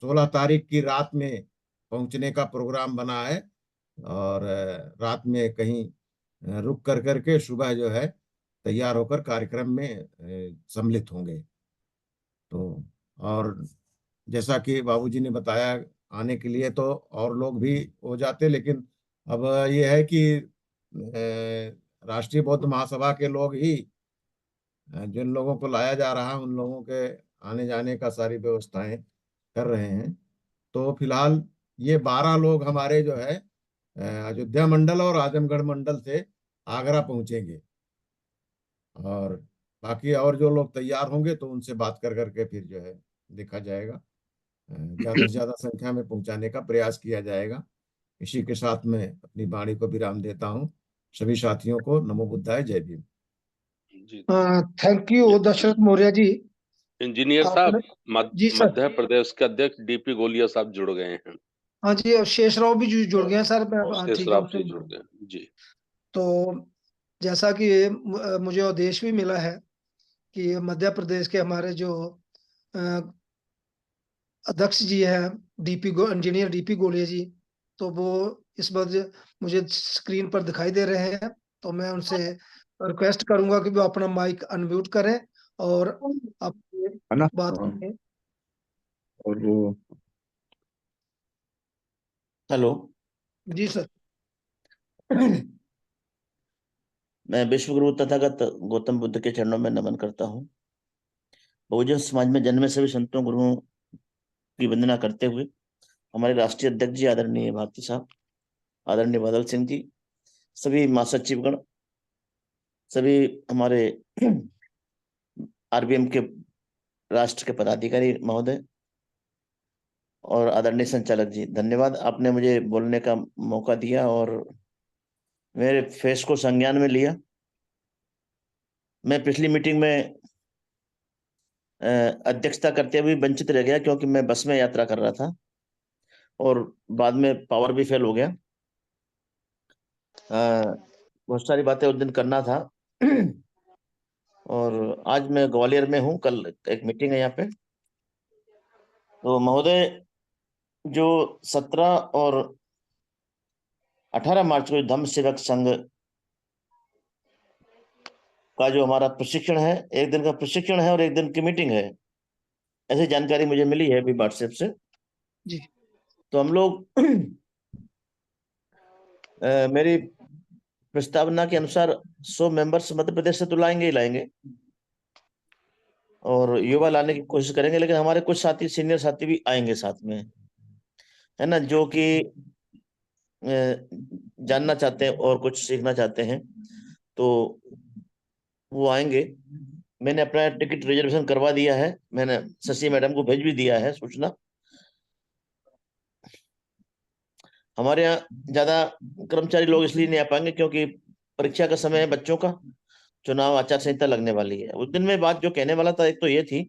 16 तारीख की रात में पहुंचने का प्रोग्राम बना है और रात में कहीं रुक कर करके सुबह जो है तैयार होकर कार्यक्रम में सम्मिलित होंगे। तो और जैसा कि बाबूजी ने बताया, आने के लिए तो और लोग भी हो जाते, लेकिन अब ये है कि राष्ट्रीय बौद्ध महासभा के लोग ही जिन लोगों को लाया जा रहा है उन लोगों के आने जाने का सारी व्यवस्थाएं कर रहे हैं। तो फिलहाल ये 12 लोग हमारे जो है अयोध्या मंडल और आजमगढ़ मंडल से आगरा पहुंचेंगे और बाकी और जो लोग तैयार होंगे तो उनसे बात कर करके फिर जो है देखा जाएगा, ज्यादा से ज्यादा संख्या में पहुंचाने का प्रयास किया जाएगा। इसी के साथ मैं अपनी वाणी को विराम देता हूं। सभी साथियों को नमो बुद्धाय, जय Bhim. Thank you Dashrath Maurya ji. Engineer साहब, जी सर। मध्य प्रदेश के अध्यक्ष डीपी गोलिया साहब जुड़ गए हैं। हाँ जी, और शेषराव भी जुड़ गए हैं सर। शेषराव जी जुड़ गए जी। तो जैसा कि मुझे आदेश भी मिला है कि मध्य प्रदेश के हमारे जो अध्यक्ष जी हैं इंजीनियर डीपी गोलिया जी, तो वो इस वक्त मुझे स्क्रीन पर दिखाई दे रहे हैं। तो मैं उनसे रिक्वेस्ट करूंगा कि वो अपना माइक अनम्यूट करें और अपनी बात करें। और वो हेलो जी सर। मैं विश्वगुरु तथागत गौतम बुद्ध के चरणों में नमन करता हूँ। बहुजन समाज में जन्मे सभी संतों गुरुओं की वंदना करते हुए हमारे राष्ट्रीय अध्यक्ष जी आदरणीय भारती साहब, आदरणीय बादल सिंह जी, सभी महासचिवगण, सभी हमारे आरबीएम के राष्ट्र के पदाधिकारी महोदय और आदरणीय संचालक जी, धन्यवाद। आपने मुझे बोलने का मौका दिया और मेरे फेस को संज्ञान में लिया। मैं पिछली मीटिंग में अध्यक्षता करते हुए वंचित रह गया क्योंकि मैं बस में यात्रा कर रहा था और बाद में पावर भी फेल हो गया। बहुत सारी बातें उस दिन करना था और आज मैं ग्वालियर में हूँ। कल एक मीटिंग है यहाँ पे तो महोदय, जो 17 और 18 मार्च को धम्म सेवक संघ का जो हमारा प्रशिक्षण है, एक दिन का प्रशिक्षण है और एक दिन की मीटिंग है, ऐसी जानकारी मुझे मिली है अभी व्हाट्सएप से। जी। तो हम लोग मेरी प्रस्तावना के अनुसार 100 मेंबर्स मध्य प्रदेश से तो लाएंगे ही लाएंगे और युवा लाने की कोशिश करेंगे, लेकिन हमारे कुछ साथी, सीनियर साथी भी आएंगे साथ में, है ना, जो कि जानना चाहते हैं और कुछ सीखना चाहते हैं, तो वो आएंगे। मैंने अपना टिकट रिजर्वेशन करवा दिया है, मैंने शशि मैडम को भेज भी दिया है सूचना। हमारे यहाँ ज्यादा कर्मचारी लोग इसलिए नहीं आ पाएंगे क्योंकि परीक्षा का समय है बच्चों का, चुनाव आचार संहिता लगने वाली है। उस दिन में बात जो कहने वाला था, एक तो ये थी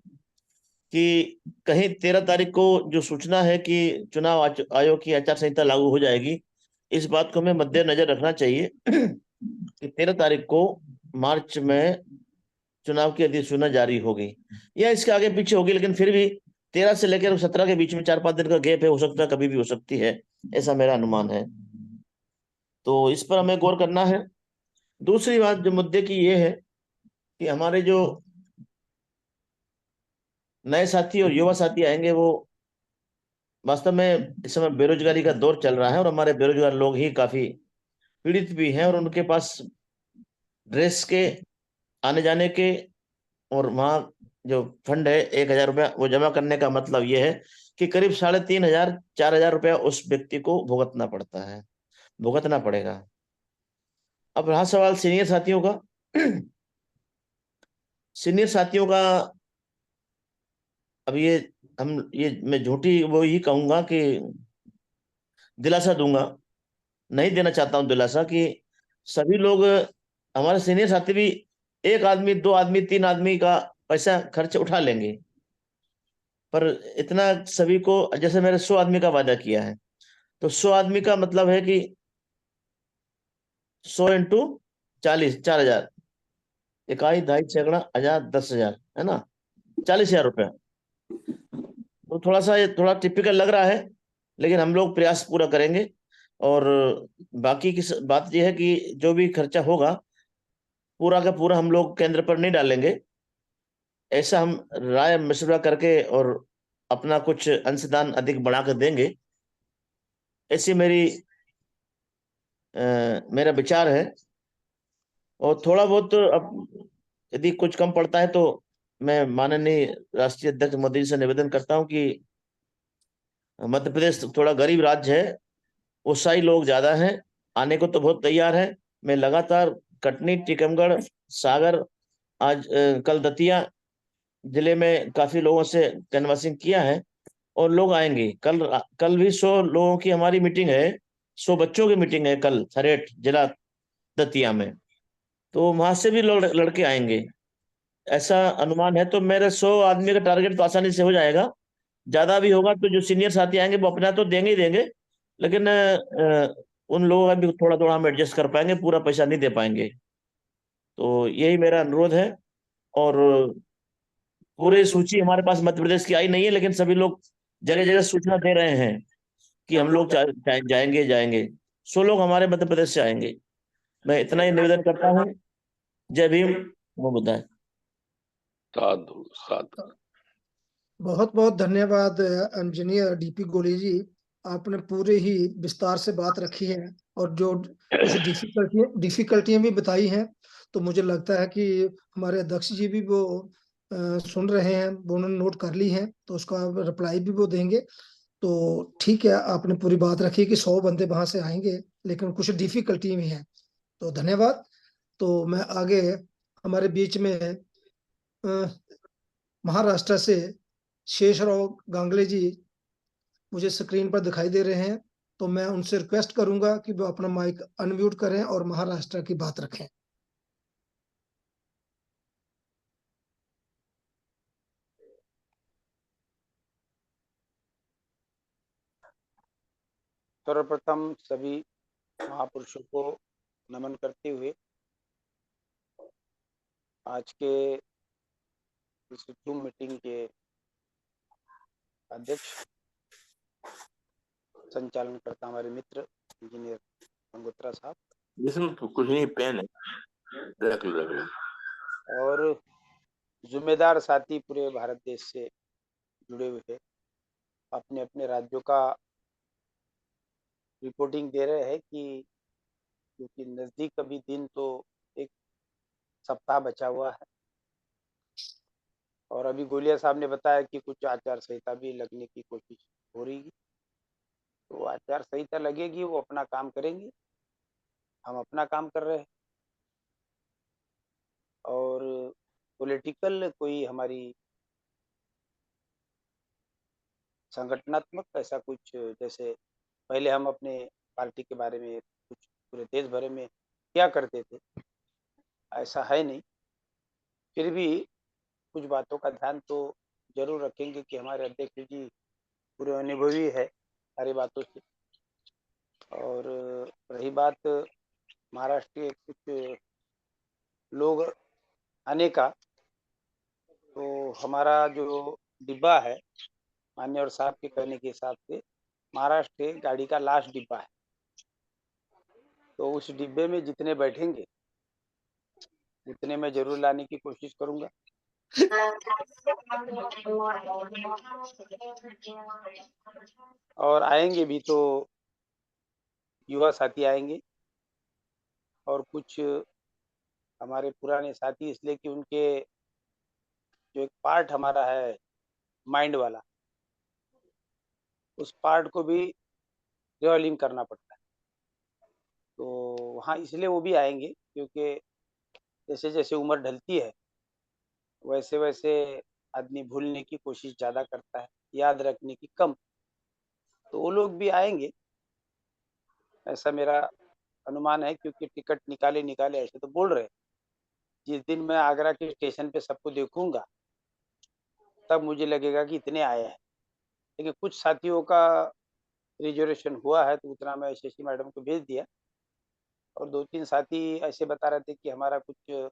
कि कहीं 13 तारीख को जो सूचना है कि चुनाव आयोग की आचार संहिता लागू हो जाएगी, इस बात को हमें मद्देनजर रखना चाहिए कि 13 तारीख को मार्च में चुनाव की अधिसूचना जारी होगी या इसके आगे पीछे होगी, लेकिन फिर भी 13 से लेकर 17 के बीच में 4-5 दिन का गैप है, हो सकता है कभी भी हो सकती है, ऐसा मेरा अनुमान है। तो इस पर हमें गौर करना है। दूसरी बात जो मुद्दे की ये है कि हमारे जो नए साथी और युवा साथी आएंगे, वो वास्तव में इस समय बेरोजगारी का दौर चल रहा है और हमारे बेरोजगार लोग ही काफी पीड़ित भी हैं और उनके पास ड्रेस के, आने जाने के और वहाँ जो फंड है 1,000 रुपया, वो जमा करने का मतलब ये है कि करीब 3,500 4,000 रुपया उस व्यक्ति को भुगतना पड़ता है, भुगतना पड़ेगा। अब रहा सवाल सीनियर साथियों का। सीनियर साथियों का अब ये मैं झूठी वो ही कहूंगा कि दिलासा दूंगा, नहीं देना चाहता हूं दिलासा, कि सभी लोग, हमारे सीनियर साथी भी 1 आदमी, 2 आदमी, 3 आदमी का पैसा खर्च उठा लेंगे, पर इतना सभी को, जैसे मैंने 100 आदमी का वादा किया है, तो 100 आदमी का मतलब है कि 100 इंटू 40, 4,000, इकाई, ढाई, सैकड़ा, 1,000, 10,000, है ना, 40,000 रुपया। तो थोड़ा सा ये थोड़ा टिपिकल लग रहा है, लेकिन हम लोग प्रयास पूरा करेंगे। और बाकी की बात यह है कि जो भी खर्चा होगा पूरा का पूरा हम लोग केंद्र पर नहीं डालेंगे, ऐसा हम राय मशवरा करके और अपना कुछ अंशदान अधिक बढ़ा कर देंगे, ऐसी मेरा विचार है। और थोड़ा बहुत अब यदि कुछ कम पड़ता है तो मैं माननीय राष्ट्रीय अध्यक्ष मोदी जी से निवेदन करता हूं कि मध्य प्रदेश थोड़ा गरीब राज्य है, उत्साही लोग ज्यादा हैं, आने को तो बहुत तैयार है। मैं लगातार कटनी, टीकमगढ़, सागर, आज कल दतिया जिले में काफी लोगों से कैनवासिंग किया है और लोग आएंगे। कल भी 100 लोगों की हमारी मीटिंग है, 100 बच्चों की मीटिंग है कल थरेट जिला दतिया में, तो वहां से भी लड़के आएंगे, ऐसा अनुमान है। तो मेरे 100 आदमी का टारगेट तो आसानी से हो जाएगा। ज्यादा भी होगा तो जो सीनियर साथी आएंगे वो अपना तो देंगे ही देंगे, लेकिन उन लोगों का भी थोड़ा थोड़ा हम एडजस्ट कर पाएंगे, पूरा पैसा नहीं दे पाएंगे। तो यही मेरा अनुरोध है। और पूरी सूची हमारे पास मध्य प्रदेश की आई नहीं है, लेकिन सभी लोग जगह जगह सूचना दे रहे हैं कि हम लोग जाएंगे जाएंगे। 100 लोग हमारे मध्य प्रदेश से आएंगे। मैं इतना ही निवेदन करता हूँ। जय भीम, वो बताए। साधु साधु। बहुत बहुत धन्यवाद इंजीनियर डीपी गोली जी, आपने पूरे ही विस्तार से बात रखी है और जो कुछ डिफिकल्टियां भी बताई हैं, तो मुझे लगता है कि हमारे अध्यक्ष जी भी वो सुन रहे हैं, वो उन्होंने नोट कर ली है, तो उसका रिप्लाई भी वो देंगे। तो ठीक है, आपने पूरी बात रखी कि 100 बंदे वहां से आएंगे, लेकिन कुछ डिफिकल्टी भी हैं, तो धन्यवाद। तो मैं आगे, हमारे बीच में महाराष्ट्र से शेषराव गांगले जी मुझे स्क्रीन पर दिखाई दे रहे हैं, तो मैं उनसे रिक्वेस्ट करूंगा कि वो अपना माइक अनम्यूट करें और महाराष्ट्र की बात रखें। सर्वप्रथम सभी महापुरुषों को नमन करते हुए आज के इस जूम मीटिंग के अध्यक्ष, संचालन करता हमारे मित्र इंजीनियर गंगोत्रा साहब, जिसमें कुछ नहीं, पेन है, रख लो। और जिम्मेदार साथी पूरे भारत देश से जुड़े हुए हैं, अपने अपने राज्यों का रिपोर्टिंग दे रहे हैं कि क्योंकि नजदीक अभी दिन तो एक सप्ताह बचा हुआ है, और अभी गोलिया साहब ने बताया कि कुछ आचार संहिता भी लगने की कोशिश हो रही है। तो आचार संहिता लगेगी, वो अपना काम करेंगे, हम अपना काम कर रहे हैं, और पॉलिटिकल कोई हमारी संगठनात्मक ऐसा कुछ, जैसे पहले हम अपने पार्टी के बारे में कुछ पूरे देश भर में क्या करते थे, ऐसा है नहीं। फिर भी कुछ बातों का ध्यान तो जरूर रखेंगे कि हमारे अध्यक्ष जी पूरे अनुभवी है सारी बातों से। और रही बात महाराष्ट्र के कुछ लोग आने का, तो हमारा जो डिब्बा है मान्य और साहब के कहने के हिसाब से महाराष्ट्र के गाड़ी का लास्ट डिब्बा है, तो उस डिब्बे में जितने बैठेंगे उतने मैं जरूर लाने की कोशिश करूंगा। और आएंगे भी तो युवा साथी आएंगे, और कुछ हमारे पुराने साथी, इसलिए कि उनके जो एक पार्ट हमारा है माइंड वाला, उस पार्ट को भी रिवॉल्विंग करना पड़ता है, तो वहाँ इसलिए वो भी आएंगे, क्योंकि जैसे जैसे उम्र ढलती है वैसे वैसे आदमी भूलने की कोशिश ज़्यादा करता है, याद रखने की कम, तो वो लोग भी आएंगे ऐसा मेरा अनुमान है, क्योंकि टिकट निकाले ऐसे तो बोल रहे। जिस दिन मैं आगरा के स्टेशन पे सबको देखूंगा तब मुझे लगेगा कि इतने आए हैं, लेकिन कुछ साथियों का रिजर्वेशन हुआ है तो उतना मैं शशि मैडम को भेज दिया, और 2-3 साथी ऐसे बता रहे थे कि हमारा कुछ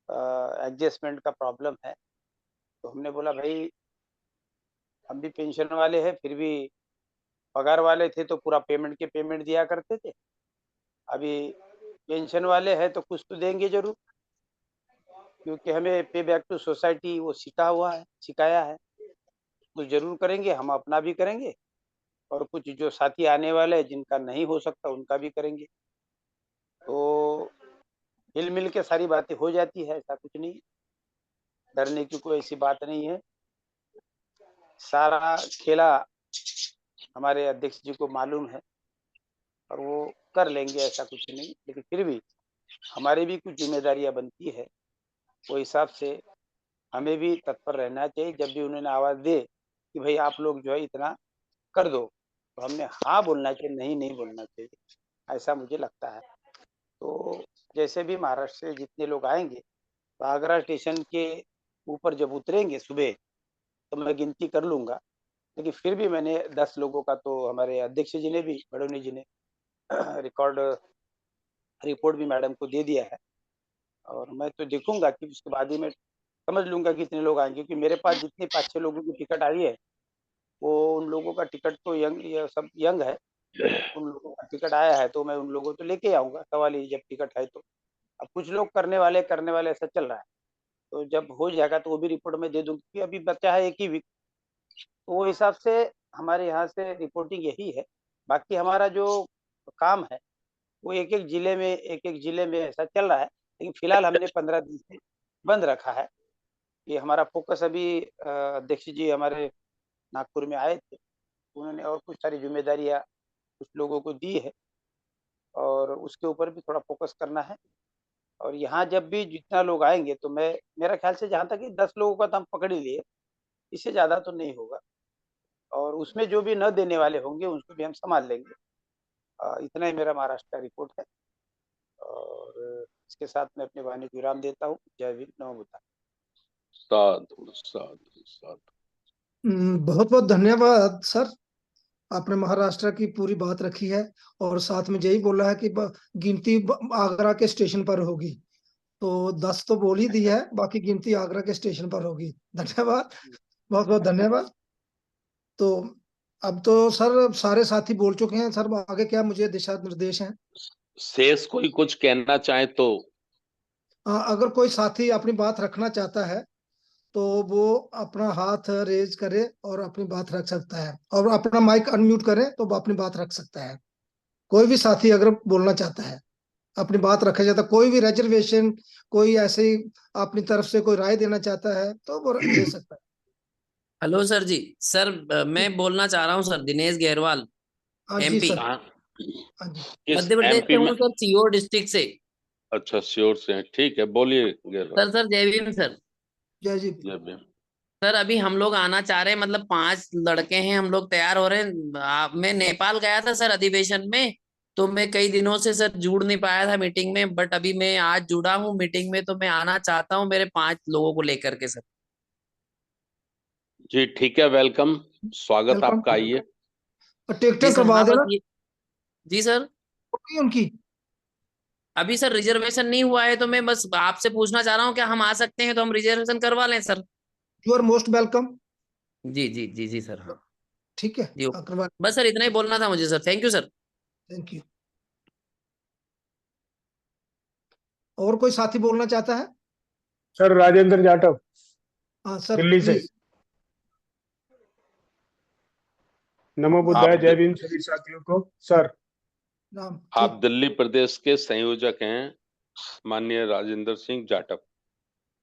एडजस्टमेंट का प्रॉब्लम है, तो हमने बोला भाई हम भी पेंशन वाले हैं, फिर भी पगार वाले थे तो पूरा पेमेंट दिया करते थे, अभी पेंशन वाले हैं तो कुछ तो देंगे जरूर, क्योंकि हमें पे बैक टू सोसाइटी वो सिखाया है, कुछ जरूर करेंगे, हम अपना भी करेंगे, और कुछ जो साथी आने वाले हैं जिनका नहीं हो सकता उनका भी करेंगे, तो हिल मिल के सारी बातें हो जाती है, ऐसा कुछ नहीं, डरने की कोई ऐसी बात नहीं है। सारा खेला हमारे अध्यक्ष जी को मालूम है और वो कर लेंगे, ऐसा कुछ नहीं, लेकिन फिर भी हमारी भी कुछ जिम्मेदारियां बनती है, वो हिसाब से हमें भी तत्पर रहना चाहिए। जब भी उन्होंने आवाज दे कि भाई आप लोग जो है इतना कर दो, तो हमने हाँ बोलना चाहिए, नहीं बोलना चाहिए, ऐसा मुझे लगता है। तो जैसे भी महाराष्ट्र से जितने लोग आएंगे तो आगरा स्टेशन के ऊपर जब उतरेंगे सुबह तो मैं गिनती कर लूंगा, लेकिन फिर भी मैंने 10 लोगों का तो हमारे अध्यक्ष जी ने भी, बड़ोनी जी ने रिपोर्ट भी मैडम को दे दिया है, और मैं तो देखूंगा कि उसके बाद ही मैं समझ लूंगा कि कितने लोग आएंगे, क्योंकि मेरे पास जितने 5-6 लोगों की टिकट आई है वो उन लोगों का टिकट तो ये सब यंग है, उन लोगों का टिकट आया है तो मैं उन लोगों तो लेके आऊंगा, सवाल ही जब टिकट है तो। अब कुछ लोग करने वाले ऐसा चल रहा है, तो जब हो जाएगा तो वो भी रिपोर्ट में दे दूंगी, क्योंकि अभी बचा है 1 ही वीक, तो वो हिसाब से हमारे यहाँ से रिपोर्टिंग यही है। बाकी हमारा जो काम है वो एक एक जिले में ऐसा चल रहा है, लेकिन फिलहाल हमने 15 दिन से बंद रखा है। ये हमारा फोकस अभी अध्यक्ष जी हमारे नागपुर में आए थे, उन्होंने और कुछ सारी जिम्मेदारियां कुछ लोगों को दी है, और उसके ऊपर भी थोड़ा फोकस करना है। और यहाँ जब भी जितना लोग आएंगे तो मैं, मेरा ख्याल से जहाँ तक कि 10 लोगों का तो हम पकड़ ही लिए, इससे ज्यादा तो नहीं होगा, और उसमें जो भी न देने वाले होंगे उसको भी हम संभाल लेंगे। इतना ही मेरा महाराष्ट्र का रिपोर्ट है, और इसके साथ मैं अपने वाणी को विराम देता हूँ। जय भीम, नमो बुद्धाय। साधु साधु साधु। बहुत बहुत धन्यवाद सर, आपने महाराष्ट्र की पूरी बात रखी है, और साथ में यही बोला है कि गिनती आगरा के स्टेशन पर होगी, तो 10 तो बोल ही दी है, बाकी गिनती आगरा के स्टेशन पर होगी। धन्यवाद, बहुत बहुत धन्यवाद। तो अब तो सर सारे साथी बोल चुके हैं सर, आगे क्या मुझे दिशा निर्देश हैं? शेष कोई कुछ कहना चाहे तो? अगर कोई साथी अपनी बात रखना चाहता है तो वो अपना हाथ रेज करे और अपनी बात रख सकता है, और अपना माइक अनम्यूट करे तो वो अपनी बात रख सकता है। कोई भी साथी अगर बोलना चाहता है, अपनी बात रखा जाता है, कोई भी रिजर्वेशन, कोई ऐसे ही अपनी तरफ से कोई राय देना चाहता है तो वो दे सकता है। हेलो सर जी। सर मैं बोलना चाह रहा हूँ सर, दिनेश गहरवाल, हाँ जी एमपी, सर। हाँ, हाँ जी। किस मध्य प्रदेश से एमपी में? हूँ सर, सीहोर डिस्ट्रिक्ट से। अच्छा, श्योर से हैं, ठीक है, बोलिए गहरवाल। सर जय भीम सर। जय जी। जय भीम। सर अभी हम लोग आना चाह रहे हैं, मतलब 5 लड़के हैं, हम लोग तैयार हो रहे हैं। मैं नेपाल गया था सर अधिवेशन में, तो मैं कई दिनों से सर जुड़ नहीं पाया था मीटिंग में, बट अभी मैं आज जुड़ा हूँ मीटिंग में, तो मैं आना चाहता हूँ मेरे 5 लोगों को लेकर के सर। जी ठीक है, वेलकम, स्वागत वेलकम। आपका, आइए। टिकटें जी सर। करवा हाँ बस देना ये, जी सर। उनकी। अभी सर रिजर्वेशन नहीं हुआ है, तो मैं बस आपसे पूछना चाह रहा हूँ क्या हम आ सकते हैं, तो हम रिजर्वेशन करवा लें sir. You are most welcome. जी जी जी जी सर। हाँ ठीक है, जी। करवा। बस सर इतना ही बोलना था मुझे sir. Thank you sir. Thank you. और कोई साथी बोलना चाहता है? सर राजेंद्र जाटव, हाँ सर दिल्ली से। प्लीज। नमो बुद्धाय, जय आप भीम सभी साथियों को। सर नाम आप ठीक। दिल्ली प्रदेश के संयोजक हैं माननीय राजेंद्र सिंह जाटव।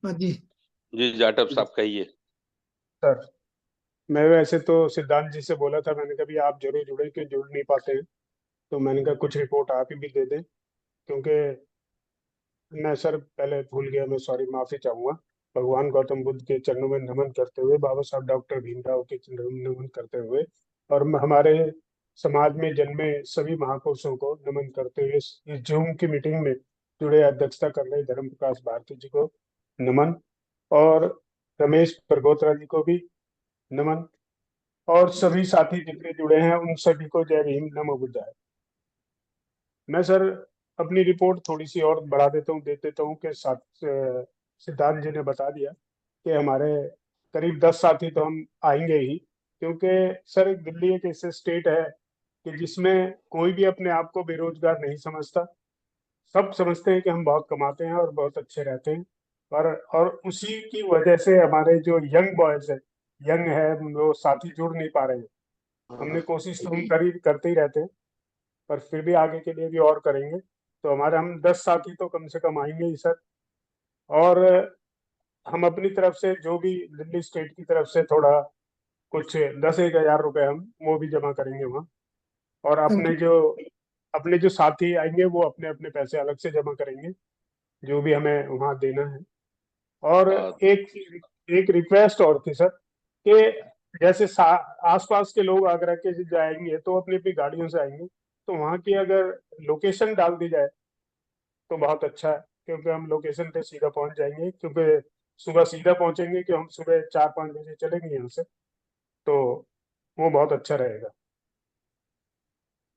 हाँ जी। जी जाटव साहब, कहिए। सर मैं वैसे तो सिद्धांत जी से बोला था, मैंने कभी आप जरूर जुड़े, कि जुड़ नहीं पाते हैं, तो मैंने कहा कुछ रिपोर्ट आप ही भी दे दें, क्योंकि मैं सर पहले भूल गया, मैं सॉरी, माफी चाहूंगा। भगवान गौतम बुद्ध के चरणों में नमन करते हुए, बाबा साहब डॉक्टर भीमराव के चरणों में नमन करते हुए, और हमारे समाज में जन्मे सभी महापुरुषों को नमन करते हुए, इस जूम की मीटिंग में जुड़े अध्यक्षता कर रहे धर्म प्रकाश भारती जी को नमन, और रमेश परगोत्रा जी को भी नमन, और सभी साथी जितने जुड़े हैं उन सभी को जय भीम, नमो बुद्धाय। मैं सर अपनी रिपोर्ट थोड़ी सी और बढ़ा देता हूँ, दे देता हूँ कि सिद्धांत जी ने बता दिया कि हमारे करीब 10 साथी तो हम आएंगे ही, क्योंकि सर दिल्ली एक ऐसे स्टेट है कि जिसमें कोई भी अपने आप को बेरोजगार नहीं समझता। सब समझते हैं कि हम बहुत कमाते हैं और बहुत अच्छे रहते हैं, और उसी की वजह से हमारे जो यंग बॉयज है, यंग है, वो साथी जुड़ नहीं पा रहे हैं। हमने कोशिश तो हम करते ही रहते हैं, पर फिर भी आगे के लिए भी और करेंगे। तो हमारे हम 10 साथी तो कम से कम आएंगे ही सर। और हम अपनी तरफ से जो भी दिल्ली स्टेट की तरफ से थोड़ा कुछ 10-1 हजार रुपए हम वो भी जमा करेंगे वहाँ, और थैंक यू। अपने जो साथी आएंगे वो अपने अपने पैसे अलग से जमा करेंगे, जो भी हमें वहाँ देना है। और आ, एक एक रिक्वेस्ट और थी सर, कि जैसे आसपास के लोग आगरा के जाएंगे तो अपनी अपनी गाड़ियों से आएंगे, तो वहाँ की अगर लोकेशन डाल दी जाए तो बहुत अच्छा है, क्योंकि हम लोकेशन पे सीधा पहुंच जाएंगे, क्योंकि सुबह सीधा पहुंचेंगे, कि हम सुबह 4-5 बजे चलेंगे यहाँ से, तो वो बहुत अच्छा रहेगा।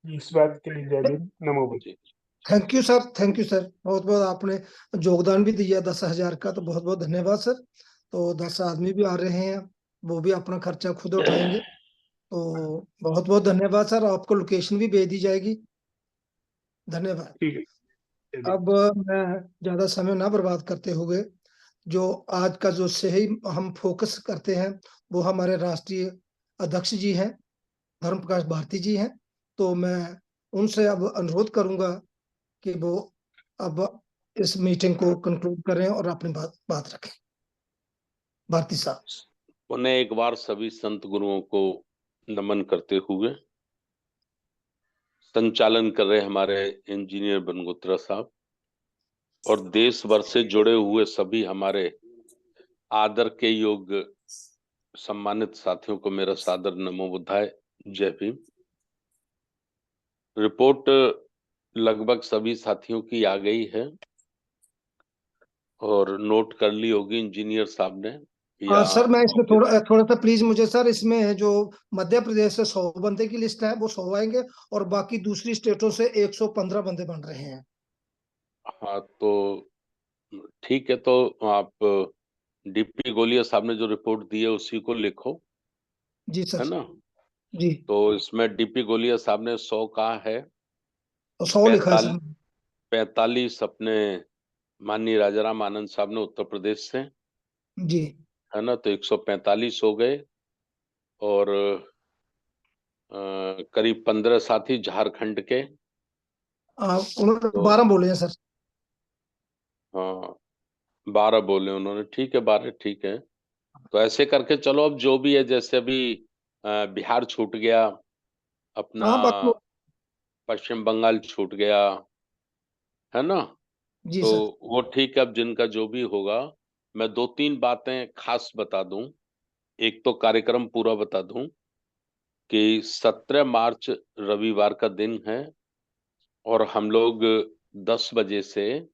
इस बात के लिए जय भीम, नमो बुद्ध। जी thank you sir. Thank you sir. बहुत बहुत आपने योगदान भी दिया 10,000 का, तो बहुत बहुत धन्यवाद सर। तो 10 आदमी भी आ रहे हैं, वो भी अपना खर्चा खुद उठाएंगे, तो बहुत बहुत धन्यवाद सर। आपको लोकेशन भी भेज दी जाएगी। धन्यवाद। ठीक है, जय भीम। अब मैं ज्यादा समय ना बर्बाद करते हुए, जो आज का जो सही हम फोकस करते हैं, वो हमारे राष्ट्रीय अध्यक्ष जी हैं, धर्म प्रकाश भारती जी हैं। तो मैं उनसे अब अनुरोध करूंगा कि वो अब इस मीटिंग को कंक्लूड करें और अपनी बात रखें। भारती साहब। पुनः एक बार सभी संत गुरुओं को नमन करते हुए संचालन कर रहे हमारे इंजीनियर बनगोत्रा साहब, और देश भर से जुड़े हुए सभी हमारे आदर के योग्य सम्मानित साथियों को मेरा सादर नमो बुद्धाय, जय भीम। रिपोर्ट लगभग सभी साथियों की आ गई है और नोट कर ली होगी इंजीनियर साहब ने, या सर मैं इसमें थोड़ा थोड़ा सा प्लीज मुझे सर, इसमें जो मध्य प्रदेश से 100 बंदे की लिस्ट है वो 100 आएंगे, और बाकी दूसरी स्टेटों से 115 बंदे बन रहे हैं। हाँ तो ठीक है, तो आप डीपी गोलिया साहब ने जो रिपोर्ट दी है उसी को लिखो, जी है सर। ना। जी। तो इसमें डीपी गोलिया साहब ने 100 कहा है, तो 100 लिखा है सर। 45 अपने माननीय राजाराम आनंद साहब ने उत्तर प्रदेश से, जी। है ना, तो 145 हो गए। और करीब 15 साथी झारखंड के। उन्होंने तो 12 बोले हैं सर। हाँ, 12 बोले उन्होंने, ठीक है, 12 ठीक है। तो ऐसे करके चलो, अब जो भी है, जैसे अभी बिहार छूट गया, अपना हाँ बाकी पश्चिम बंगाल छूट गया, है ना, जी तो सर। वो ठीक है। अब जिनका जो भी होगा, मैं 2-3 बातें खास बता दूं। एक तो कार्यक्रम पूरा बता दूं कि 17 मार्च रविवार का दिन है, और हम लोग 10 बजे से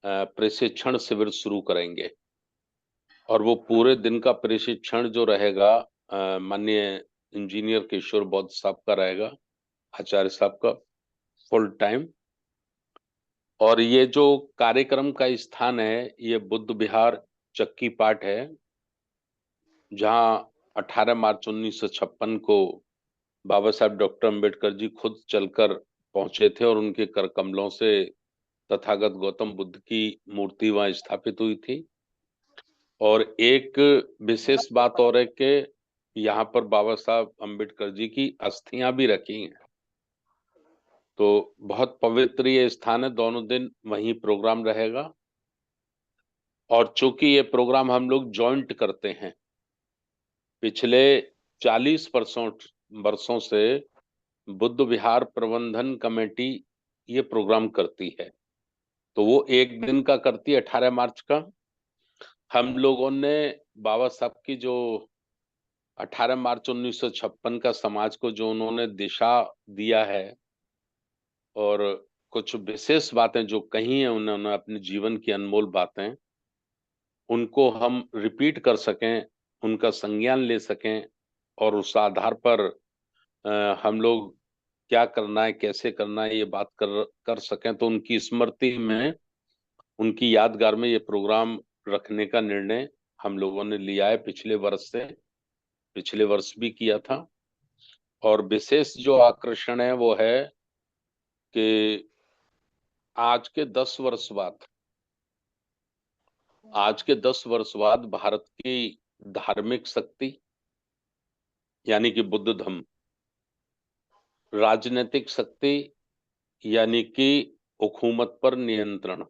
प्रशिक्षण शिविर शुरू करेंगे। और वो पूरे दिन का प्रशिक्षण जो रहेगा, माननीय इंजीनियर किशोर बौद्ध साहब का रहेगा, आचार्य साहब का, फुल टाइम। और ये जो कार्यक्रम का स्थान है, ये बुद्ध विहार चक्की पाट है, जहां 18 मार्च 1956 को बाबा साहब डॉक्टर अंबेडकर जी खुद चलकर पहुंचे थे, और उनके कर कमलों से तथागत गौतम बुद्ध की मूर्ति वहां स्थापित हुई थी। और एक विशेष बात और है कि यहाँ पर बाबा साहब अंबेडकर जी की अस्थियां भी रखी हैं। तो बहुत पवित्र ये स्थान है, दोनों दिन वहीं प्रोग्राम रहेगा। और चूंकि ये प्रोग्राम हम लोग जॉइंट करते हैं, पिछले 40 वर्षों से बुद्ध विहार प्रबंधन कमेटी ये प्रोग्राम करती है। तो वो एक दिन का करती है, 18 मार्च का। हम लोगों ने बाबा साहब की जो 18 मार्च 1956 का समाज को जो उन्होंने दिशा दिया है, और कुछ विशेष बातें जो कही हैं उन्होंने, अपने जीवन की अनमोल बातें, उनको हम रिपीट कर सकें, उनका संज्ञान ले सकें, और उस आधार पर हम लोग क्या करना है, कैसे करना है, ये बात कर सकें। तो उनकी स्मृति में, उनकी यादगार में ये प्रोग्राम रखने का निर्णय हम लोगों ने लिया है, पिछले वर्ष भी किया था। और विशेष जो आकर्षण है वो है कि आज के 10 वर्ष बाद भारत की धार्मिक शक्ति यानी कि बुद्ध धम्म, राजनीतिक शक्ति यानी कि हुकूमत पर नियंत्रण,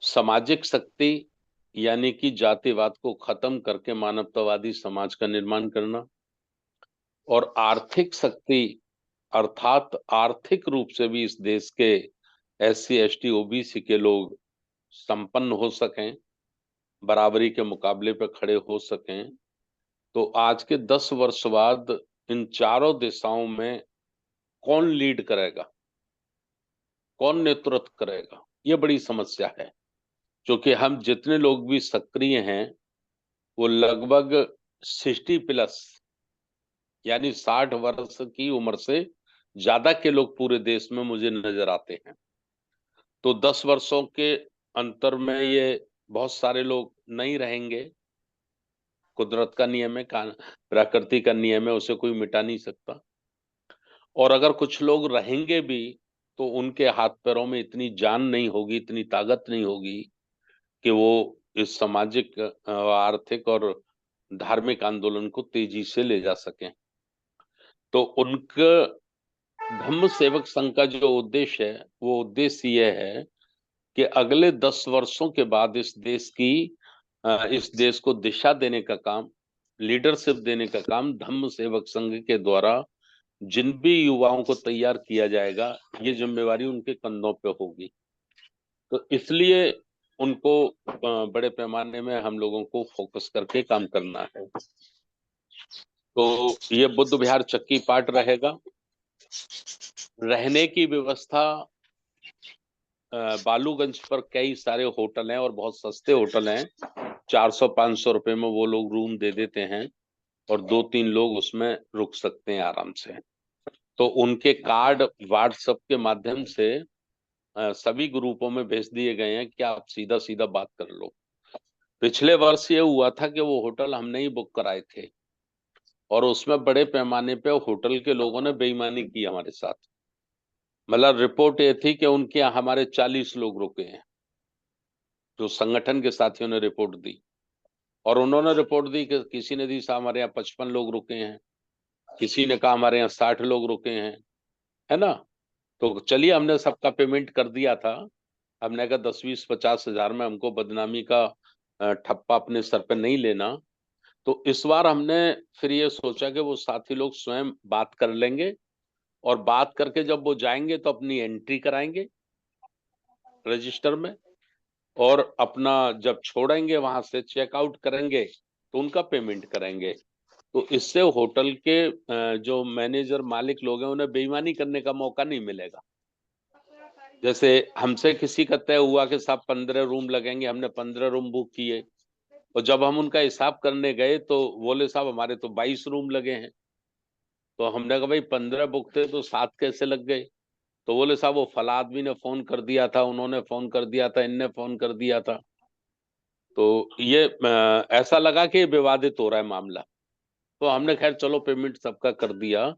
सामाजिक शक्ति यानी कि जातिवाद को खत्म करके मानवतावादी समाज का निर्माण करना, और आर्थिक शक्ति अर्थात आर्थिक रूप से भी इस देश के SC ST OBC के लोग संपन्न हो सकें, बराबरी के मुकाबले पर खड़े हो सकें। तो आज के 10 वर्ष बाद इन चारों दिशाओं में कौन लीड करेगा, कौन नेतृत्व करेगा, ये बड़ी समस्या है। क्योंकि हम जितने लोग भी सक्रिय हैं, वो लगभग 60+ यानी 60 वर्ष की उम्र से ज्यादा के लोग पूरे देश में मुझे नजर आते हैं। तो 10 वर्षों के अंतर में ये बहुत सारे लोग नहीं रहेंगे। कुदरत का नियम है, प्रकृति का नियम है, उसे कोई मिटा नहीं सकता। और अगर कुछ लोग रहेंगे भी, तो उनके हाथ पैरों में इतनी जान नहीं होगी, इतनी ताकत नहीं होगी कि वो इस सामाजिक, आर्थिक और धार्मिक आंदोलन को तेजी से ले जा सकें। तो उनका धम्म सेवक संघ का जो उद्देश्य है, वो उद्देश्य ये है कि अगले 10 वर्षों के बाद इस देश को दिशा देने का काम, लीडरशिप देने का काम धम्म सेवक संघ के द्वारा जिन भी युवाओं को तैयार किया जाएगा, ये जिम्मेवारी उनके कंधों पे होगी। तो इसलिए उनको बड़े पैमाने में हम लोगों को फोकस करके काम करना है। तो ये बुद्ध विहार चक्की पाट रहेगा। रहने की व्यवस्था, बालूगंज पर कई सारे होटल हैं और बहुत सस्ते होटल हैं। 400-500 रुपए में वो लोग रूम दे देते हैं, और 2-3 लोग उसमें रुक सकते हैं आराम से। तो उनके कार्ड व्हाट्सएप के माध्यम से सभी ग्रुपों में भेज दिए गए हैं कि आप सीधा सीधा बात कर लो। पिछले वर्ष ये हुआ था कि वो होटल हमने ही बुक कराए थे, और उसमें बड़े पैमाने पे होटल के लोगों ने बेईमानी की हमारे साथ। मतलब रिपोर्ट ये थी कि उनके यहाँ हमारे 40 लोग रुके हैं, जो संगठन के साथियों ने रिपोर्ट दी। और उन्होंने रिपोर्ट दी कि किसी ने दी साहब हमारे यहाँ 55 लोग रुके हैं, किसी ने कहा हमारे यहाँ 60 लोग रुके हैं, है ना। तो चलिए हमने सबका पेमेंट कर दिया था। हमने कहा 10, 20, 50 हजार में हमको बदनामी का ठप्पा अपने सर पे नहीं लेना। तो इस बार हमने फिर ये सोचा कि वो साथी लोग स्वयं बात कर लेंगे, और बात करके जब वो जाएंगे तो अपनी एंट्री कराएंगे रजिस्टर में, और अपना जब छोड़ेंगे वहां से चेकआउट करेंगे तो उनका पेमेंट करेंगे। तो इससे होटल के जो मैनेजर मालिक लोग हैं उन्हें बेईमानी करने का मौका नहीं मिलेगा। जैसे हमसे किसी का तय हुआ कि साहब 15 रूम लगेंगे, हमने 15 रूम बुक किए, और जब हम उनका हिसाब करने गए तो बोले साहब हमारे तो 22 रूम लगे हैं। तो हमने कहा भाई 15 बुक थे तो 7 कैसे लग गए? तो बोले साहब वो फला आदमी ने फोन कर दिया था, उन्होंने फोन कर दिया था, इनने फोन कर दिया था। तो ये ऐसा लगा कि विवादित हो रहा है मामला। तो हमने खैर चलो पेमेंट सबका कर दिया।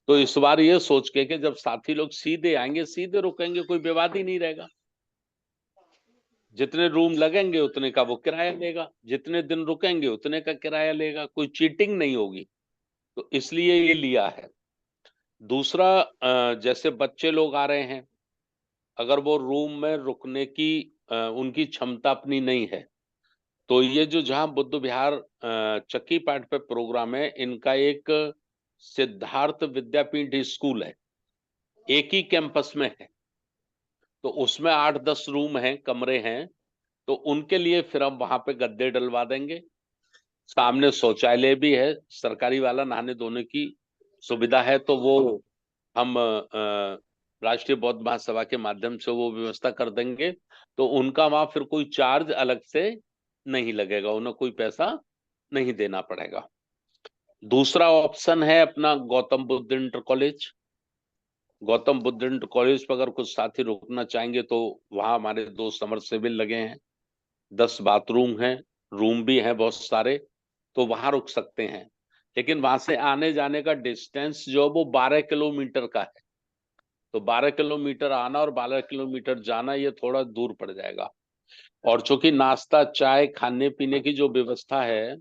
तो इस बार ये सोच के कि जब साथी लोग सीधे आएंगे सीधे रुकेंगे, कोई विवाद ही नहीं रहेगा। जितने रूम लगेंगे उतने का वो किराया लेगा, जितने दिन रुकेंगे उतने का किराया लेगा, कोई चीटिंग नहीं होगी। तो इसलिए ये लिया है। दूसरा, जैसे बच्चे लोग आ रहे हैं, अगर वो रूम में रुकने की उनकी क्षमता अपनी नहीं है, तो ये जो जहां बुद्ध विहार चक्की पाठ पे प्रोग्राम है, इनका एक सिद्धार्थ विद्यापीठ स्कूल है, एक ही कैंपस में है। तो उसमें 8-10 रूम हैं, कमरे हैं। तो उनके लिए फिर हम वहां पे गद्दे डलवा देंगे। सामने शौचालय भी है, सरकारी वाला नहाने धोने की सुविधा है। तो वो हम राष्ट्रीय बौद्ध महासभा के माध्यम से वो व्यवस्था कर देंगे। तो उनका वहां फिर कोई चार्ज अलग से नहीं लगेगा, उन्हें कोई पैसा नहीं देना पड़ेगा। दूसरा ऑप्शन है अपना Gautam Buddha inter college. Gautam Buddha inter college पर अगर कुछ साथी रुकना चाहेंगे तो वहां हमारे 2 समरसेबिल लगे हैं, 10 बाथरूम हैं, रूम भी हैं बहुत सारे, तो वहां रुक सकते हैं। लेकिन वहां से आने जाने का डिस्टेंस जो वो 12 किलोमीटर का है। तो 12 किलोमीटर आना और 12 किलोमीटर जाना, ये थोड़ा दूर पड़ जाएगा। और चूंकि नाश्ता चाय खाने पीने की जो व्यवस्था है,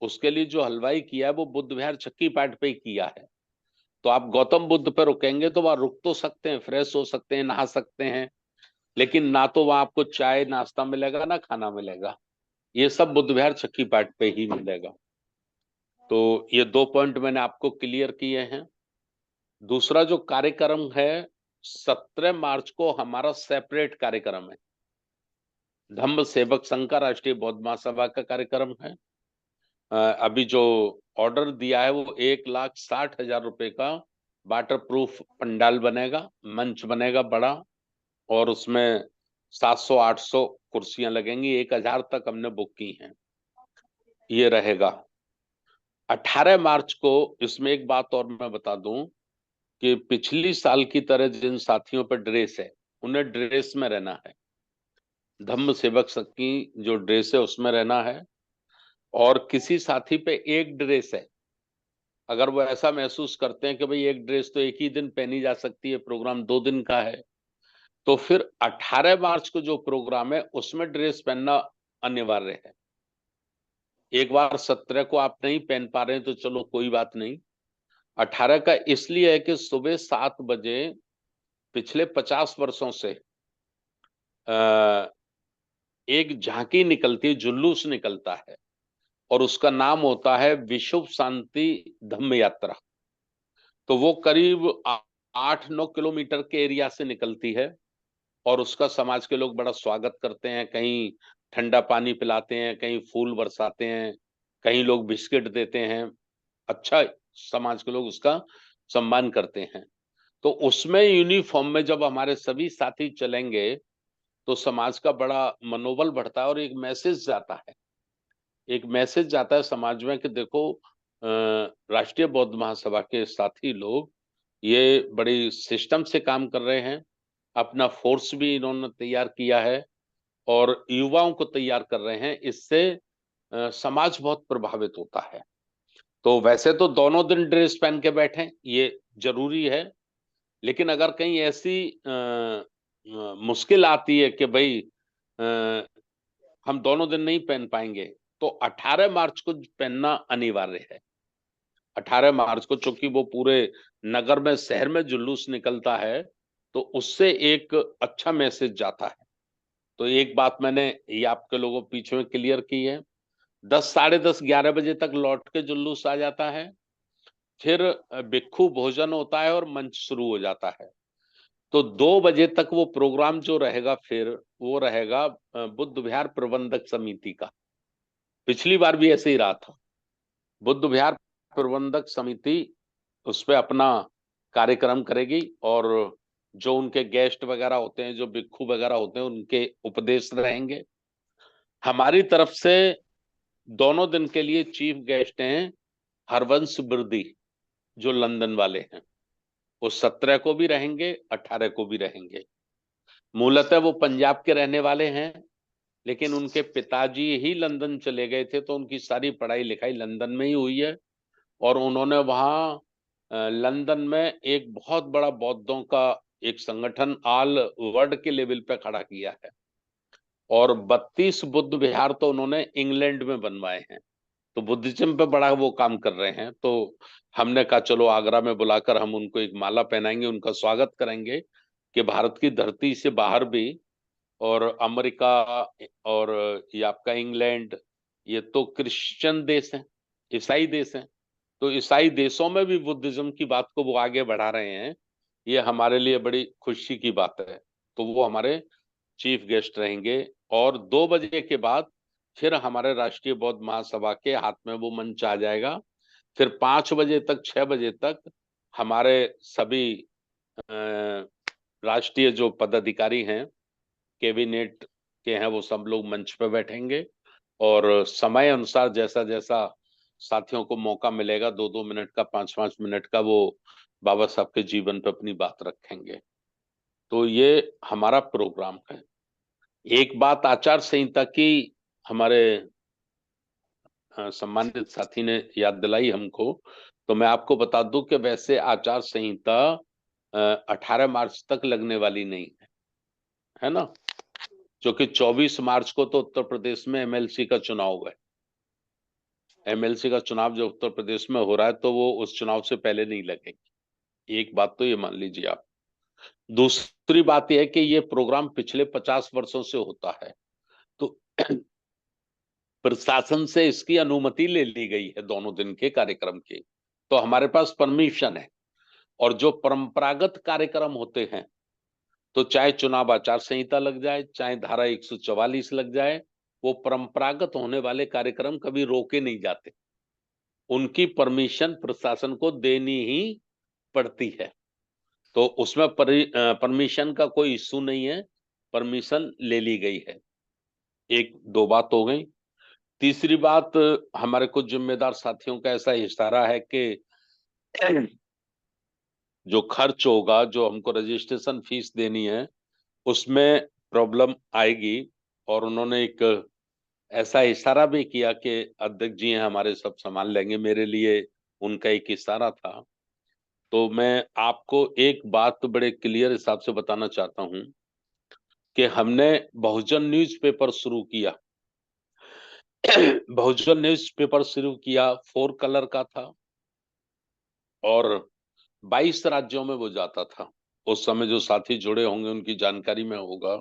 उसके लिए जो हलवाई किया है वो बुद्ध विहार चक्की पाठ पे ही किया है। तो आप गौतम बुद्ध पे रुकेंगे तो वहां रुक तो सकते हैं, फ्रेश हो सकते हैं, नहा सकते हैं, लेकिन ना तो वहां आपको चाय नाश्ता मिलेगा ना खाना मिलेगा। ये सब बुद्ध विहार चक्की पाठ पे ही मिलेगा। तो ये 2 पॉइंट मैंने आपको क्लियर किए हैं। दूसरा जो कार्यक्रम है, 17 मार्च को हमारा सेपरेट कार्यक्रम है, धम्म सेवक संघ का राष्ट्रीय बौद्ध महासभा का कार्यक्रम है। अभी जो ऑर्डर दिया है वो 1,60,000 रुपए का वाटर प्रूफ पंडाल बनेगा, मंच बनेगा बड़ा, और उसमें 700-800 कुर्सियां लगेंगी। 1,000 तक हमने बुक की हैं। ये रहेगा 18 मार्च को। इसमें एक बात और मैं बता दूं कि पिछली साल की तरह जिन साथियों पर ड्रेस है उन्हें ड्रेस में रहना है। धम्म सेवक संघ की जो ड्रेस है उसमें रहना है। और किसी साथी पे एक ड्रेस है, अगर वो ऐसा महसूस करते हैं कि भाई एक ड्रेस तो एक ही दिन पहनी जा सकती है, प्रोग्राम 2 दिन का है, तो फिर 18 मार्च को जो प्रोग्राम है उसमें ड्रेस पहनना अनिवार्य है। एक बार 17 को आप नहीं पहन पा रहे हैं तो चलो कोई बात नहीं। 18 का इसलिए है कि सुबह 7 बजे पिछले 50 वर्षों से एक झांकी निकलती है, जुलूस निकलता है, और उसका नाम होता है विश्व शांति धम्म यात्रा। तो वो करीब 8-9 किलोमीटर के एरिया से निकलती है, और उसका समाज के लोग बड़ा स्वागत करते हैं। कहीं ठंडा पानी पिलाते हैं, कहीं फूल बरसाते हैं, कहीं लोग बिस्किट देते हैं। अच्छा, समाज के लोग उसका सम्मान करते हैं। तो उसमें यूनिफॉर्म में जब हमारे सभी साथी चलेंगे तो समाज का बड़ा मनोबल बढ़ता है, और एक मैसेज जाता है, एक मैसेज जाता है समाज में कि देखो राष्ट्रीय बौद्ध महासभा के साथी लोग ये बड़ी सिस्टम से काम कर रहे हैं। अपना फोर्स भी इन्होंने तैयार किया है और युवाओं को तैयार कर रहे हैं। इससे समाज बहुत प्रभावित होता है। तो वैसे तो दोनों दिन ड्रेस पहन के बैठे, ये जरूरी है, लेकिन अगर कहीं ऐसी मुश्किल आती है कि भाई हम दोनों दिन नहीं पहन पाएंगे, तो 18 मार्च को पहनना अनिवार्य है। 18 मार्च को, चूंकि वो पूरे नगर में, शहर में जुलूस निकलता है, तो उससे एक अच्छा मैसेज जाता है। तो एक बात मैंने ये आपके लोगों पीछे में क्लियर की है, 10, साढ़े 10, 11 बजे तक लौट के जुलूस आ जाता है, फिर भिक्षु भोजन होता है और मंच शुरू हो जाता है। तो 2 बजे तक वो प्रोग्राम जो रहेगा, फिर वो रहेगा बुद्ध विहार प्रबंधक समिति का। पिछली बार भी ऐसे ही रहा था। बुद्ध विहार प्रबंधक समिति उस पे अपना कार्यक्रम करेगी, और जो उनके गेस्ट वगैरह होते हैं, जो भिक्षु वगैरह होते हैं, उनके उपदेश रहेंगे। हमारी तरफ से दोनों दिन के लिए चीफ गेस्ट हैं हरवंश बिरदी, जो लंदन वाले हैं। वो 17 को भी रहेंगे, 18 को भी रहेंगे। मूलतः वो पंजाब के रहने वाले हैं, लेकिन उनके पिताजी ही लंदन चले गए थे, तो उनकी सारी पढ़ाई लिखाई लंदन में ही हुई है, और उन्होंने वहाँ लंदन में एक बहुत बड़ा बौद्धों का एक संगठन ऑल वर्ल्ड के लेवल पे खड़ा किया है, और 32 बुद्ध विहार तो उन्होंने इंग्लैंड में बनवाए हैं। तो बुद्धिज्म पे बड़ा वो काम कर रहे हैं। तो हमने कहा चलो आगरा में बुलाकर हम उनको एक माला पहनाएंगे, उनका स्वागत करेंगे कि भारत की धरती से बाहर भी, और अमेरिका और ये आपका इंग्लैंड, ये तो क्रिश्चियन देश हैं, ईसाई देश हैं, तो ईसाई देशों में भी बुद्धिज्म की बात को वो आगे बढ़ा रहे हैं। ये हमारे लिए बड़ी खुशी की बात है। तो वो हमारे चीफ गेस्ट रहेंगे, और 2 बजे के बाद फिर हमारे राष्ट्रीय बौद्ध महासभा के हाथ में वो मंच आ जाएगा। फिर 5 बजे तक, 6 बजे तक हमारे सभी राष्ट्रीय जो पदाधिकारी हैं, कैबिनेट के हैं, वो सब लोग मंच पे बैठेंगे, और समय अनुसार जैसा जैसा साथियों को मौका मिलेगा, 2-2 मिनट का, 5-5 मिनट का, वो बाबा साहब के जीवन पे अपनी बात रखेंगे। तो ये हमारा प्रोग्राम है। एक बात आचार संहिता की हमारे सम्मानित साथी ने याद दिलाई हमको, तो मैं आपको बता दूं कि वैसे आचार संहिता 18 मार्च तक लगने वाली नहीं है ना, क्योंकि 24 मार्च को तो उत्तर प्रदेश में एमएलसी का चुनाव है। एमएलसी का चुनाव जो उत्तर प्रदेश में हो रहा है, तो वो उस चुनाव से पहले नहीं लगेगी। एक बात तो ये मान लीजिए आप। दूसरी बात यह है कि ये प्रोग्राम पिछले 50 वर्षों से होता है, तो प्रशासन से इसकी अनुमति ले ली गई है दोनों दिन के कार्यक्रम की, तो हमारे पास परमिशन है। और जो परंपरागत कार्यक्रम होते हैं, तो चाहे चुनाव आचार संहिता लग जाए, चाहे धारा 144 लग जाए, वो परंपरागत होने वाले कार्यक्रम कभी रोके नहीं जाते। उनकी परमिशन प्रशासन को देनी ही पड़ती है। तो उसमें परमिशन का कोई इश्यू नहीं है, परमिशन ले ली गई है। 1-2 बात हो गई। तीसरी बात, हमारे कुछ जिम्मेदार साथियों का ऐसा इशारा है कि जो खर्च होगा, जो हमको रजिस्ट्रेशन फीस देनी है, उसमें प्रॉब्लम आएगी, और उन्होंने एक ऐसा इशारा भी किया कि अध्यक्ष जी हैं हमारे, सब संभाल लेंगे। मेरे लिए उनका एक इशारा था। तो मैं आपको एक बात बड़े क्लियर हिसाब से बताना चाहता हूं कि हमने बहुजन न्यूज़पेपर शुरू किया। बहुजन न्यूज़पेपर शुरू किया 4 कलर का था, और 22 राज्यों में वो जाता था। उस समय जो साथी जुड़े होंगे उनकी जानकारी में होगा।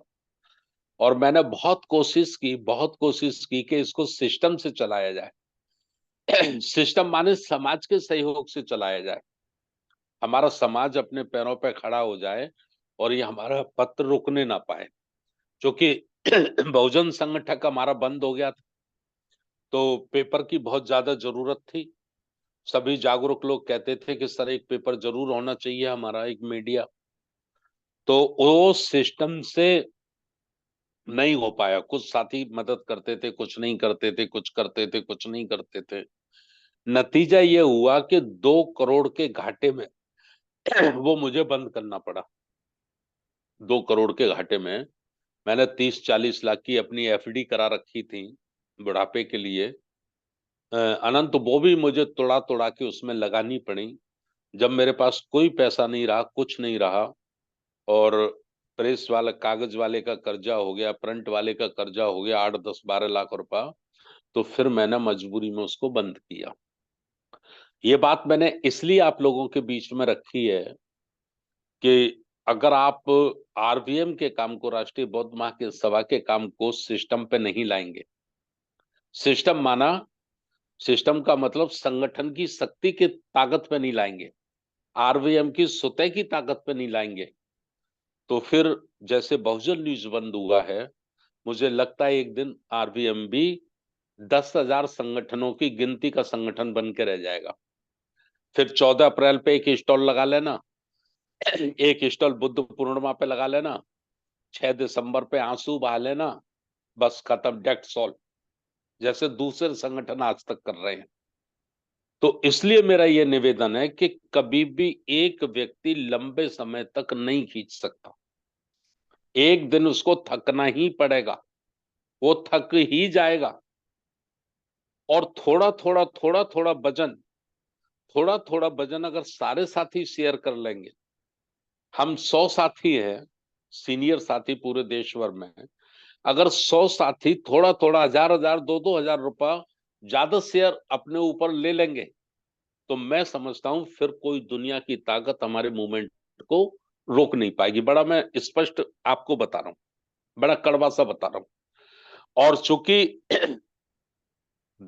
और मैंने बहुत कोशिश की कि इसको सिस्टम से चलाया जाए। सिस्टम माने समाज के सहयोग से चलाया जाए, हमारा समाज अपने पैरों पे खड़ा हो जाए, और ये हमारा पत्र रुकने ना पाए। क्योंकि बहुजन संगठक हमारा बंद हो गया था, तो पेपर की बहुत ज्यादा जरूरत थी। सभी जागरूक लोग कहते थे कि सर एक पेपर जरूर होना चाहिए हमारा, एक मीडिया। तो वो सिस्टम से नहीं हो पाया। कुछ साथी मदद करते थे, कुछ नहीं करते थे, कुछ करते थे, कुछ नहीं करते थे। नतीजा ये हुआ कि 2 करोड़ के घाटे में वो मुझे बंद करना पड़ा। 2 करोड़ के घाटे में मैंने 30-40 लाख की अपनी एफडी करा रखी थी बुढ़ापे के लिए, अनंत वो भी मुझे तोड़ा तोड़ा के उसमें लगानी पड़ी जब मेरे पास कोई पैसा नहीं रहा, कुछ नहीं रहा, और प्रेस वाला कागज वाले का कर्जा हो गया, प्रिंट वाले का कर्जा हो गया 8, 10, 12 लाख रुपया। तो फिर मैंने मजबूरी में उसको बंद किया। ये बात मैंने इसलिए आप लोगों के बीच में रखी है कि अगर आप आरवीएम के काम को, राष्ट्रीय बौद्ध महासभा के काम को सिस्टम पे नहीं लाएंगे, सिस्टम माना, सिस्टम का मतलब संगठन की शक्ति की ताकत पे नहीं लाएंगे, आरवीएम की स्वतः की ताकत पे नहीं लाएंगे, तो फिर जैसे बहुजन न्यूज बंद हुआ है, मुझे लगता है एक दिन आरवीएम भी 10,000 संगठनों की गिनती का संगठन बन के रह जाएगा। फिर 14 अप्रैल पे एक स्टॉल लगा लेना, एक स्टॉल बुद्ध पूर्णिमा पे लगा लेना, 6 दिसंबर पे आंसू बहा लेना, बस खत्म, डेट सॉल्व, जैसे दूसरे संगठन आज तक कर रहे हैं। तो इसलिए मेरा यह निवेदन है कि कभी भी एक व्यक्ति लंबे समय तक नहीं खींच सकता, एक दिन उसको थकना ही पड़ेगा, वो थक ही जाएगा। और थोड़ा थोड़ा वजन अगर सारे साथी शेयर कर लेंगे, हम 100 साथी हैं, सीनियर साथी पूरे देश भर में, अगर 100 साथी थोड़ा 1,000, 2,000 रुपया ज्यादा शेयर अपने ऊपर ले लेंगे, तो मैं समझता हूं फिर कोई दुनिया की ताकत हमारे मूवमेंट को रोक नहीं पाएगी। बड़ा मैं स्पष्ट आपको बता रहा हूं, बड़ा कड़वा सा बता रहा हूं। और चूंकि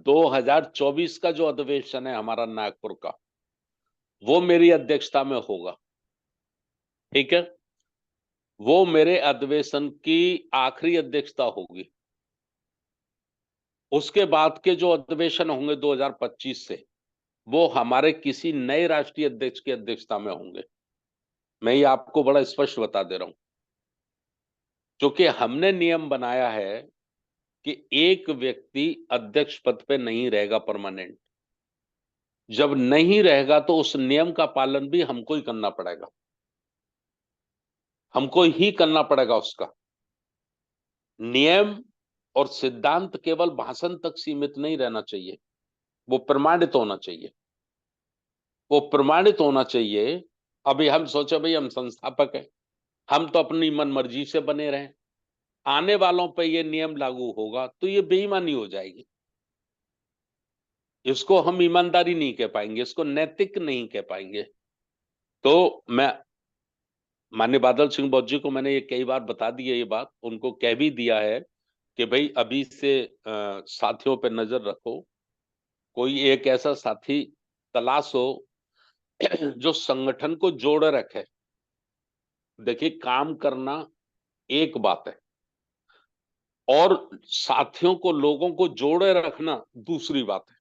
2024 का जो अधिवेशन है हमारा नागपुर का, वो मेरी अध्यक्षता में होगा, ठीक है, वो मेरे अधिवेशन की आखिरी अध्यक्षता होगी। उसके बाद के जो अधिवेशन होंगे 2025 से, वो हमारे किसी नए राष्ट्रीय अध्यक्ष की अध्यक्षता में होंगे। मैं ये आपको बड़ा स्पष्ट बता दे रहा हूं, क्योंकि हमने नियम बनाया है कि एक व्यक्ति अध्यक्ष पद पे नहीं रहेगा परमानेंट। जब नहीं रहेगा तो उस नियम का पालन भी हमको ही करना पड़ेगा, हमको ही करना पड़ेगा। उसका नियम और सिद्धांत केवल भाषण तक सीमित नहीं रहना चाहिए, वो प्रमाणित होना चाहिए, वो प्रमाणित होना चाहिए। अभी हम सोचे भाई हम संस्थापक हैं, हम तो अपनी मन मर्जी से बने रहे, आने वालों पे ये नियम लागू होगा तो ये बेईमानी हो जाएगी, इसको हम ईमानदारी नहीं कह पाएंगे, इसको नैतिक नहीं कह पाएंगे। तो मैं माननीय बादल सिंह बौद्ध जी को मैंने ये कई बार बता दी है, ये बात उनको कह भी दिया है कि भाई अभी से साथियों पे नजर रखो, कोई एक ऐसा साथी तलाश हो जो संगठन को जोड़े रखे। देखिए, काम करना एक बात है और साथियों को, लोगों को जोड़े रखना दूसरी बात है।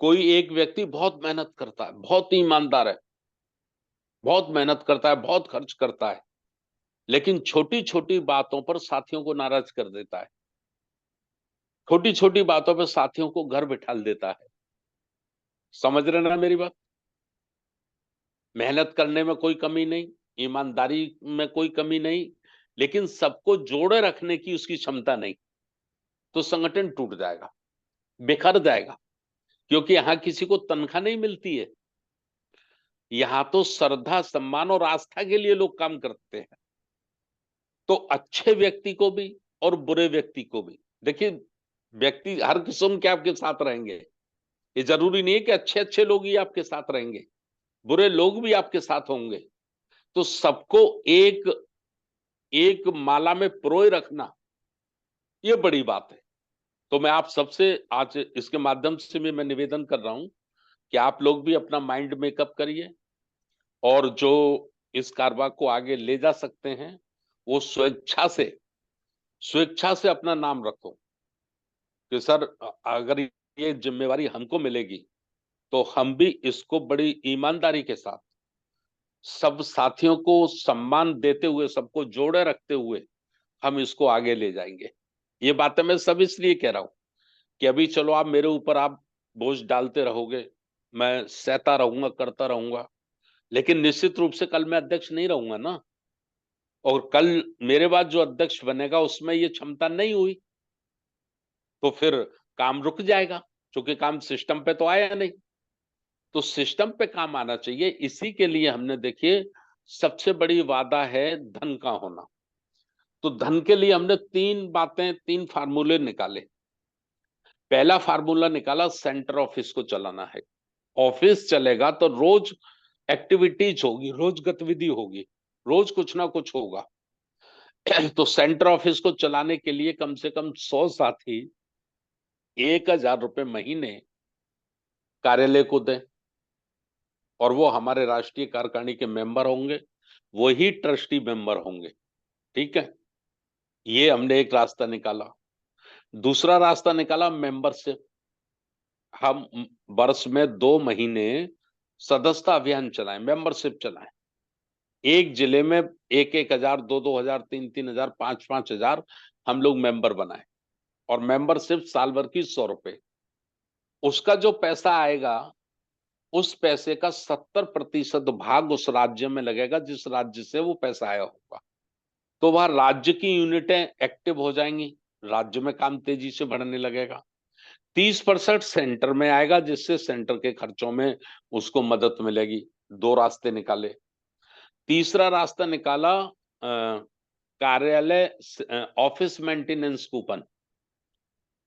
कोई एक व्यक्ति बहुत मेहनत करता है, बहुत ईमानदार है, बहुत मेहनत करता है, बहुत खर्च करता है, लेकिन छोटी छोटी बातों पर साथियों को नाराज कर देता है, छोटी छोटी बातों पर साथियों को घर बिठा देता है। समझ रहे ना मेरी बात? मेहनत करने में कोई कमी नहीं, ईमानदारी में कोई कमी नहीं, लेकिन सबको जोड़े रखने की उसकी क्षमता नहीं, तो संगठन टूट जाएगा, बिखर जाएगा। क्योंकि यहां किसी को तनख्वाह नहीं मिलती है, यहां तो श्रद्धा, सम्मान और आस्था के लिए लोग काम करते हैं। तो अच्छे व्यक्ति को भी और बुरे व्यक्ति को भी, देखिए व्यक्ति हर किस्म के आपके साथ रहेंगे, ये जरूरी नहीं है कि अच्छे अच्छे लोग ही आपके साथ रहेंगे, बुरे लोग भी आपके साथ होंगे। तो सबको एक एक माला में पिरोए रखना, ये बड़ी बात है। तो मैं आप सबसे आज इसके माध्यम से भी मैं निवेदन कर रहा हूं कि आप लोग भी अपना माइंड मेकअप करिए और जो इस कारवा को आगे ले जा सकते हैं वो स्वेच्छा से अपना नाम रखो कि सर अगर ये जिम्मेवारी हमको मिलेगी तो हम भी इसको बड़ी ईमानदारी के साथ, सब साथियों को सम्मान देते हुए, सबको जोड़े रखते हुए हम इसको आगे ले जाएंगे। ये बातें मैं सब इसलिए कह रहा हूं कि अभी चलो आप मेरे ऊपर आप बोझ डालते रहोगे, मैं सहता रहूंगा, करता रहूंगा, लेकिन निश्चित रूप से कल मैं अध्यक्ष नहीं रहूंगा ना, और कल मेरे बाद जो अध्यक्ष बनेगा उसमें ये क्षमता नहीं हुई तो फिर काम रुक जाएगा। क्योंकि काम सिस्टम पे तो आया नहीं, तो सिस्टम पे काम आना चाहिए। इसी के लिए हमने, देखिए, सबसे बड़ी वादा है धन का होना। तो धन के लिए हमने 3 फार्मूले निकाले। पहला फार्मूला निकाला, सेंटर ऑफिस को चलाना है। ऑफिस चलेगा तो रोज एक्टिविटीज होगी, रोज गतिविधि होगी, रोज कुछ ना कुछ होगा। तो सेंटर ऑफिस को चलाने के लिए कम से कम 100 साथी 1000 रुपए महीने कार्यालय को दें, और वो हमारे राष्ट्रीय कार्यकारिणी के मेंबर होंगे, वही ट्रस्टी मेंबर होंगे। ठीक है, ये हमने एक रास्ता निकाला। दूसरा रास्ता निकाला मेंबरशिप। हम वर्ष में 2 महीने सदस्यता अभियान चलाएं, मेंबरशिप चलाएं। एक जिले में 1,000, 2,000, 3,000, 5,000 हम लोग मेंबर बनाएं, और मेंबरशिप साल भर की 100 रुपए। उसका जो पैसा आएगा, उस पैसे का 70% भाग उस राज्य में लगेगा जिस राज्य से वो पैसा आया होगा। तो वह राज्य की यूनिटें एक्टिव हो जाएंगी, राज्य में काम तेजी से बढ़ने लगेगा। 30% सेंटर में आएगा, जिससे सेंटर के खर्चों में उसको मदद मिलेगी। 2 रास्ते निकाले। तीसरा रास्ता निकाला, कार्यालय office maintenance coupon.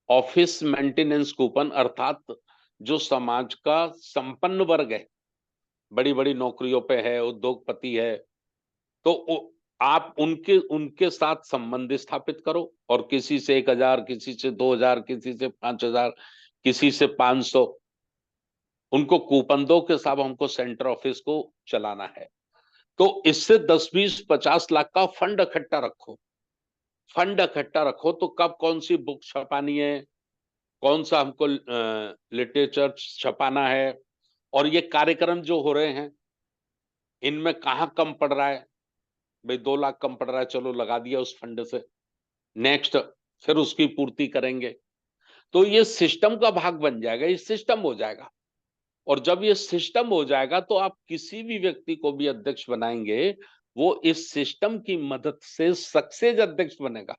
Office maintenance coupon अर्थात जो समाज का संपन्न वर्ग है, बड़ी बड़ी नौकरियों पे है, उद्योगपति है, तो आप उनके साथ संबंध स्थापित करो, और किसी से 1,000, किसी से 2,000, किसी से 5,000, किसी से 500, उनको कूपन दो कि साहब हमको सेंटर ऑफिस को चलाना है। तो इससे 10, 20, 50 लाख का फंड इकट्ठा रखो। फंड इकट्ठा रखो तो कब कौन सी बुक छपानी है, कौन सा हमको लिटरेचर छपाना है, और ये कार्यक्रम जो हो रहे हैं इनमें कहाँ कम पड़ रहा है। भाई 2 लाख कम पड़ रहा है, चलो लगा दिया उस फंड से, नेक्स्ट फिर उसकी पूर्ति करेंगे। तो ये सिस्टम का भाग बन जाएगा, ये सिस्टम हो जाएगा। और जब ये सिस्टम हो जाएगा तो आप किसी भी व्यक्ति को भी अध्यक्ष बनाएंगे, वो इस सिस्टम की मदद से सक्सेस अध्यक्ष बनेगा,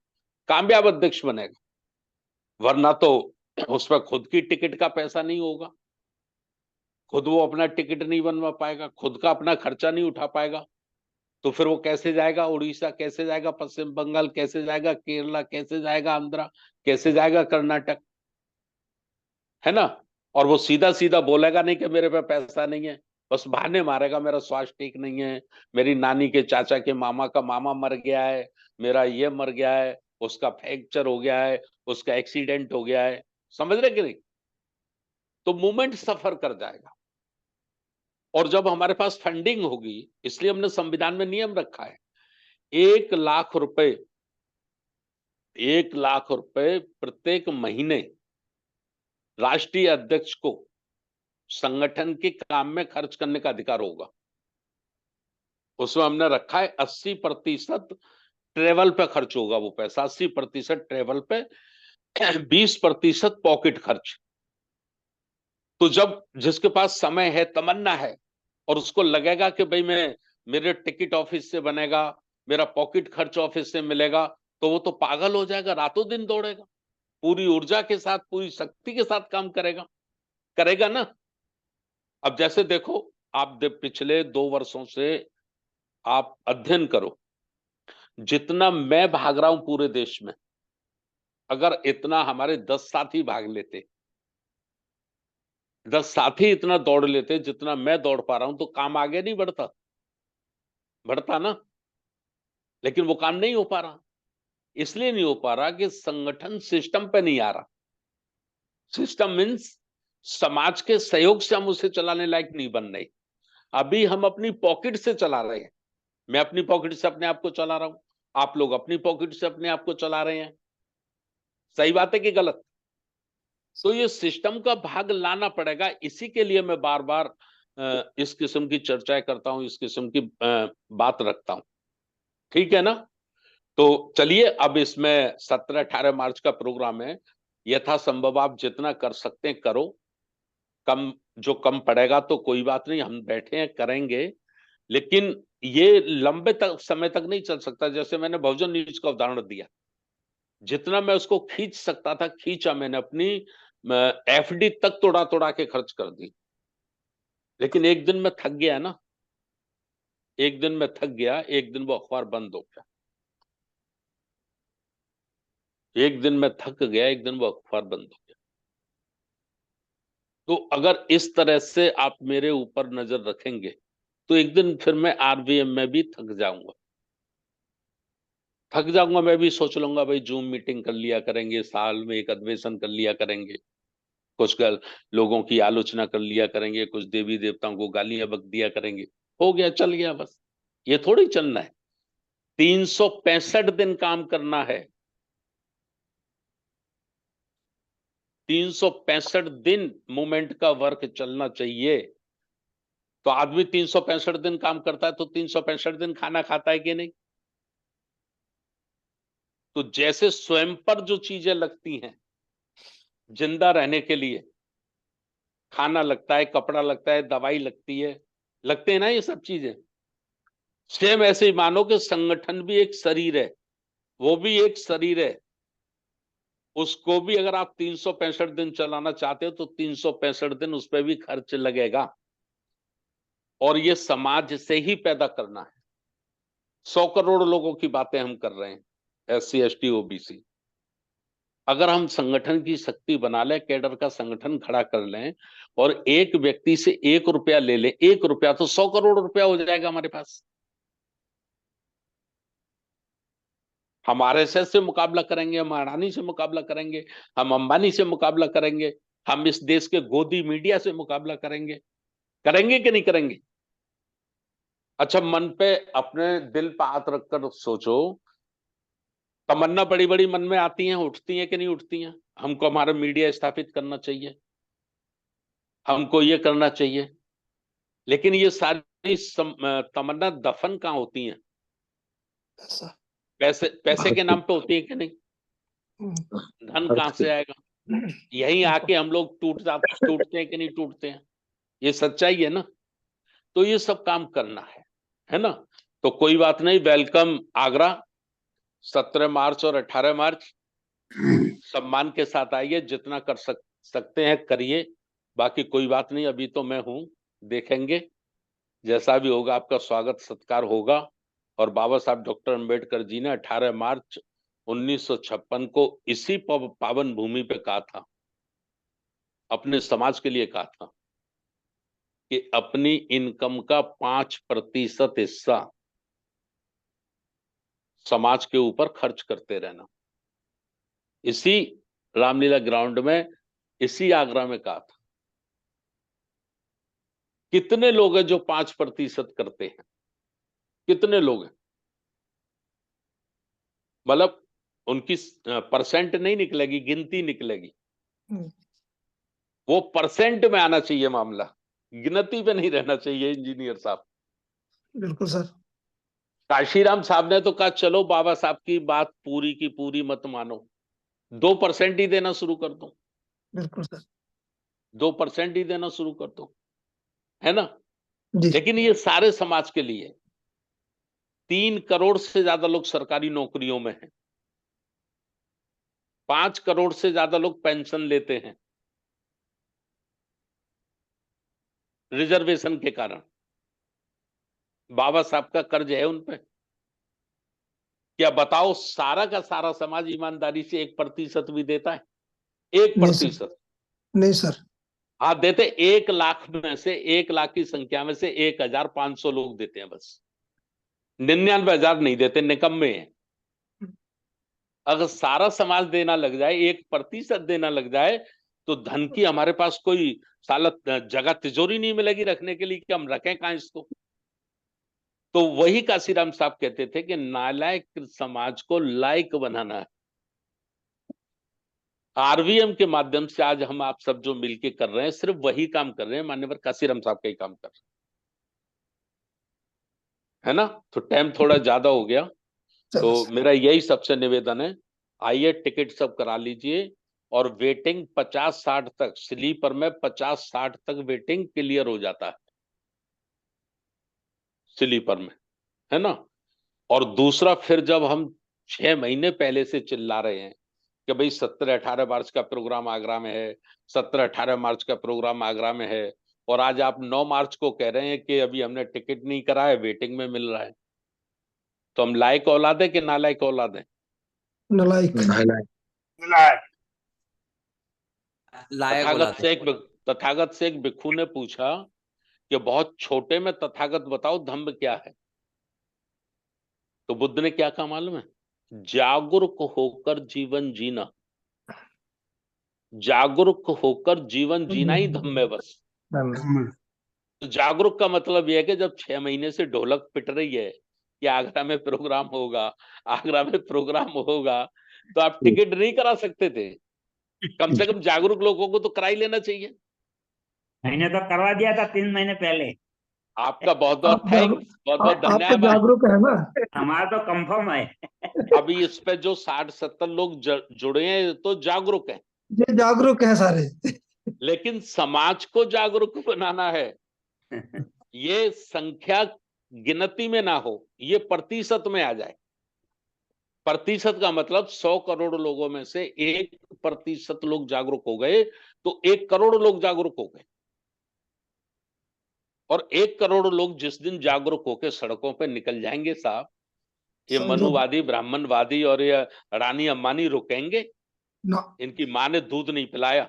कामयाब अध्यक्ष बनेगा। वरना तो उसमें खुद की टिकट का पैसा नहीं होगा, खुद वो अपना टिकट नहीं बनवा पाएगा, खुद का अपना खर्चा नहीं उठा पाएगा, तो फिर वो कैसे जाएगा उड़ीसा, कैसे जाएगा पश्चिम बंगाल, कैसे जाएगा केरला, कैसे जाएगा आंध्रा, कैसे जाएगा कर्नाटक, है ना। और वो सीधा सीधा बोलेगा नहीं कि मेरे पे पैसा नहीं है, बस बहाने मारेगा, मेरा स्वास्थ्य ठीक नहीं है, मेरी नानी के चाचा के मामा का मामा मर गया है, मेरा ये मर गया है, उसका फ्रैक्चर हो गया है, उसका एक्सीडेंट हो गया है, समझ रहे कि नहीं। तो मूवमेंट सफर कर जाएगा। और जब हमारे पास फंडिंग होगी, इसलिए हमने संविधान में नियम रखा है, 1 लाख रुपए, 1 लाख रुपए प्रत्येक महीने राष्ट्रीय अध्यक्ष को संगठन के काम में खर्च करने का अधिकार होगा। उसमें हमने रखा है 80% ट्रेवल पे खर्च होगा, वो पैसा 80% ट्रेवल पे, 20% पॉकेट खर्च। तो जब जिसके पास समय है, तमन्ना है, और उसको लगेगा कि भाई मेरे टिकट ऑफिस से बनेगा, मेरा पॉकेट खर्च ऑफिस से मिलेगा, तो वो तो पागल हो जाएगा, रातों दिन दौड़ेगा, पूरी ऊर्जा के साथ, पूरी शक्ति के साथ काम करेगा ना। अब जैसे देखो, आप पिछले 2 वर्षों से आप अध्ययन करो, जितना मैं भाग रहा हूं पूरे देश में, अगर इतना हमारे 10 साथी भाग लेते, 10 साथी इतना दौड़ लेते जितना मैं दौड़ पा रहा हूं, तो काम आगे नहीं बढ़ता ना। लेकिन वो काम नहीं हो पा रहा, इसलिए नहीं हो पा रहा कि संगठन सिस्टम पे नहीं आ रहा। सिस्टम मीन्स समाज के सहयोग से हम उसे चलाने लायक नहीं बन रहे। अभी हम अपनी पॉकेट से चला रहे हैं, मैं अपनी पॉकेट से अपने आप को चला रहा हूं, आप लोग अपनी पॉकेट से अपने आप को चला रहे हैं। सही बात है कि गलत। तो ये सिस्टम का भाग लाना पड़ेगा। इसी के लिए मैं बार बार इस किस्म की चर्चाएं करता हूं, इस किस्म की बात रखता हूं, ठीक है ना। तो चलिए, अब इसमें 17-18 मार्च का प्रोग्राम है, यथासंभव आप जितना कर सकते हैं करो, जो कम पड़ेगा तो कोई बात नहीं, हम बैठे हैं करेंगे, लेकिन ये लंबे समय तक नहीं चल सकता। जैसे मैंने बहुजन न्यूज का उदाहरण दिया, जितना मैं उसको खींच सकता था खींचा मैंने, अपनी एफडी तक तोड़ा तोड़ा के खर्च कर दी, लेकिन एक दिन में थक गया ना, एक दिन में थक गया, एक दिन वो अखबार बंद हो गया, एक दिन में थक गया, एक दिन वो अखबार बंद हो गया। तो अगर इस तरह से आप मेरे ऊपर नजर रखेंगे तो एक दिन फिर मैं आरवीएम में भी थक जाऊंगा, मैं भी सोच लूंगा भाई जूम मीटिंग कर लिया करेंगे, साल में एक अधिवेशन कर लिया करेंगे, कुछ लोगों की आलोचना कर लिया करेंगे, कुछ देवी देवताओं को गालियां बक दिया करेंगे, हो गया, चल गया बस। ये थोड़ी चलना है, 365 दिन काम करना है, 365 दिन मूवमेंट का वर्क चलना चाहिए। तो आदमी 365 दिन काम करता है तो 365 दिन खाना खाता है कि नहीं? तो जैसे स्वयं पर जो चीजें लगती हैं जिंदा रहने के लिए, खाना लगता है, कपड़ा लगता है, दवाई लगती है, लगते हैं ना ये सब चीजें, सेम ऐसे ही मानो कि संगठन भी एक शरीर है, वो भी एक शरीर है, उसको भी अगर आप 365 दिन चलाना चाहते हो तो 365 दिन उस पर भी खर्च लगेगा, और ये समाज से ही पैदा करना है। 100 करोड़ लोगों की बातें हम कर रहे हैं, SC ST OBC। अगर हम संगठन की शक्ति बना लें, कैडर का संगठन खड़ा कर लें और एक व्यक्ति से 1 रुपया ले लें, 1 रुपया तो 100 करोड़ रुपया हो जाएगा हमारे पास। हम RSS से मुकाबला करेंगे, हम अडानी से मुकाबला करेंगे, हम अंबानी से मुकाबला करेंगे, हम इस देश के गोदी मीडिया से मुकाबला करेंगे, करेंगे कि नहीं करेंगे? अच्छा, मन पे, अपने दिल पे हाथ रखकर सोचो, तमन्ना बड़ी बड़ी मन में आती हैं, उठती हैं कि नहीं उठती हैं? हमको हमारा मीडिया स्थापित करना चाहिए, हमको ये करना चाहिए, लेकिन ये सारी तमन्ना दफन कहाँ होती हैं? पैसे के नाम पे होती है कि नहीं? धन कहाँ से आएगा? यहीं आके हम लोग टूटते हैं कि नहीं टूटते हैं? ये सच्चाई है ना। तो ये सब काम करना है ना। तो कोई बात नहीं, वेलकम आगरा, 17 मार्च और 18 मार्च सम्मान के साथ आइए, जितना कर सकते हैं करिए, बाकी कोई बात नहीं, अभी तो मैं हूं, देखेंगे जैसा भी होगा, आपका स्वागत सत्कार होगा। और बाबा साहब डॉक्टर अंबेडकर जी ने 18 मार्च 1956 को इसी पावन भूमि पे कहा था, अपने समाज के लिए कहा था कि अपनी इनकम का 5% हिस्सा समाज के ऊपर खर्च करते रहना। इसी रामलीला ग्राउंड में, इसी आगरा में कहा था। कितने लोग हैं जो 5% करते हैं? कितने लोग हैं? मतलब उनकी परसेंट नहीं निकलेगी, गिनती निकलेगी। वो परसेंट में आना चाहिए मामला, गिनती पे नहीं रहना चाहिए। इंजीनियर साहब, बिल्कुल सर। काशीराम साहब ने तो कहा चलो बाबा साहब की बात पूरी की पूरी मत मानो, 2% ही देना शुरू कर दो। बिल्कुल सर। 2% ही देना शुरू कर दो, है ना। जी। लेकिन ये सारे समाज के लिए, 3 करोड़ से ज्यादा लोग सरकारी नौकरियों में हैं, 5 करोड़ से ज्यादा लोग पेंशन लेते हैं रिजर्वेशन के कारण। बाबा साहब का कर्ज है उन पे। क्या बताओ, सारा का सारा समाज ईमानदारी से 1% भी देता है? 1%? नहीं सर। हाँ देते, 1 लाख में से, 1 लाख की संख्या में से 1500 लोग देते हैं बस, 99,000 नहीं देते, निकम्मे हैं। अगर सारा समाज देना लग जाए, 1% देना लग जाए, तो धन की हमारे पास कोई साला जगह तिजोरी नहीं मिलेगी रखने के लिए कि हम रखें कहां इसको। तो वही काशीराम साहब कहते थे कि नालायक समाज को लायक बनाना है। RVM के माध्यम से आज हम आप सब जो मिलके कर रहे हैं, सिर्फ वही काम कर रहे हैं, मान्यवर काशीराम साहब का ही काम कर रहे हैं, है ना। तो टाइम थोड़ा ज्यादा हो गया, तो मेरा यही सबसे निवेदन है, आइए टिकट सब करा लीजिए, और वेटिंग 50-60 तक, स्लीपर में 50-60 तक वेटिंग क्लियर हो जाता है स्लीपर में, है ना। और दूसरा, फिर जब हम 6 महीने पहले से चिल्ला रहे हैं कि भाई 17-18 मार्च का प्रोग्राम आगरा में है, 17-18 मार्च का प्रोग्राम आगरा में है, और आज आप 9 मार्च को कह रहे हैं कि अभी हमने टिकट नहीं करा है, वेटिंग में मिल रहा है। तो हम लायक औलाद है कि नालायक औलाद है? नालायक। तथागत से एक भिक्षु ने पूछा कि बहुत छोटे में तथागत बताओ, धम्म क्या है? तो बुद्ध ने क्या कहा मालूम है? जागरूक होकर जीवन जीना। जागरूक होकर जीवन जीना ही धम्म है बस। तो जागरूक का मतलब यह है कि जब 6 महीने से ढोलक पिट रही है कि आगरा में प्रोग्राम होगा, आगरा में प्रोग्राम होगा, तो आप टिकट नहीं करा सकते थे? कम से कम जागरूक लोगों को तो करा ही लेना चाहिए। मैंने तो करवा दिया था 3 महीने पहले। आपका बहुत बहुत थैंक्स, बहुत बहुत आप तो धन्यवाद। जागरूक है ना। हमारा तो कंफर्म है। अभी इस पे जो 60-70 लोग जुड़े हैं तो जागरूक है, ये जागरूक है सारे। लेकिन समाज को जागरूक बनाना है। ये संख्या गिनती में ना हो, ये प्रतिशत में आ जाए। प्रतिशत का मतलब 100 करोड़ लोगों में से 1% लोग जागरूक हो गए तो 1 करोड़ लोग जागरूक हो गए। और 1 करोड़ लोग जिस दिन जागरूक होकर सड़कों पे निकल जाएंगे साहब, ये मनुवादी, ब्राह्मणवादी और ये रानी अम्बानी रुकेंगे? ना। इनकी माँ ने दूध नहीं पिलाया,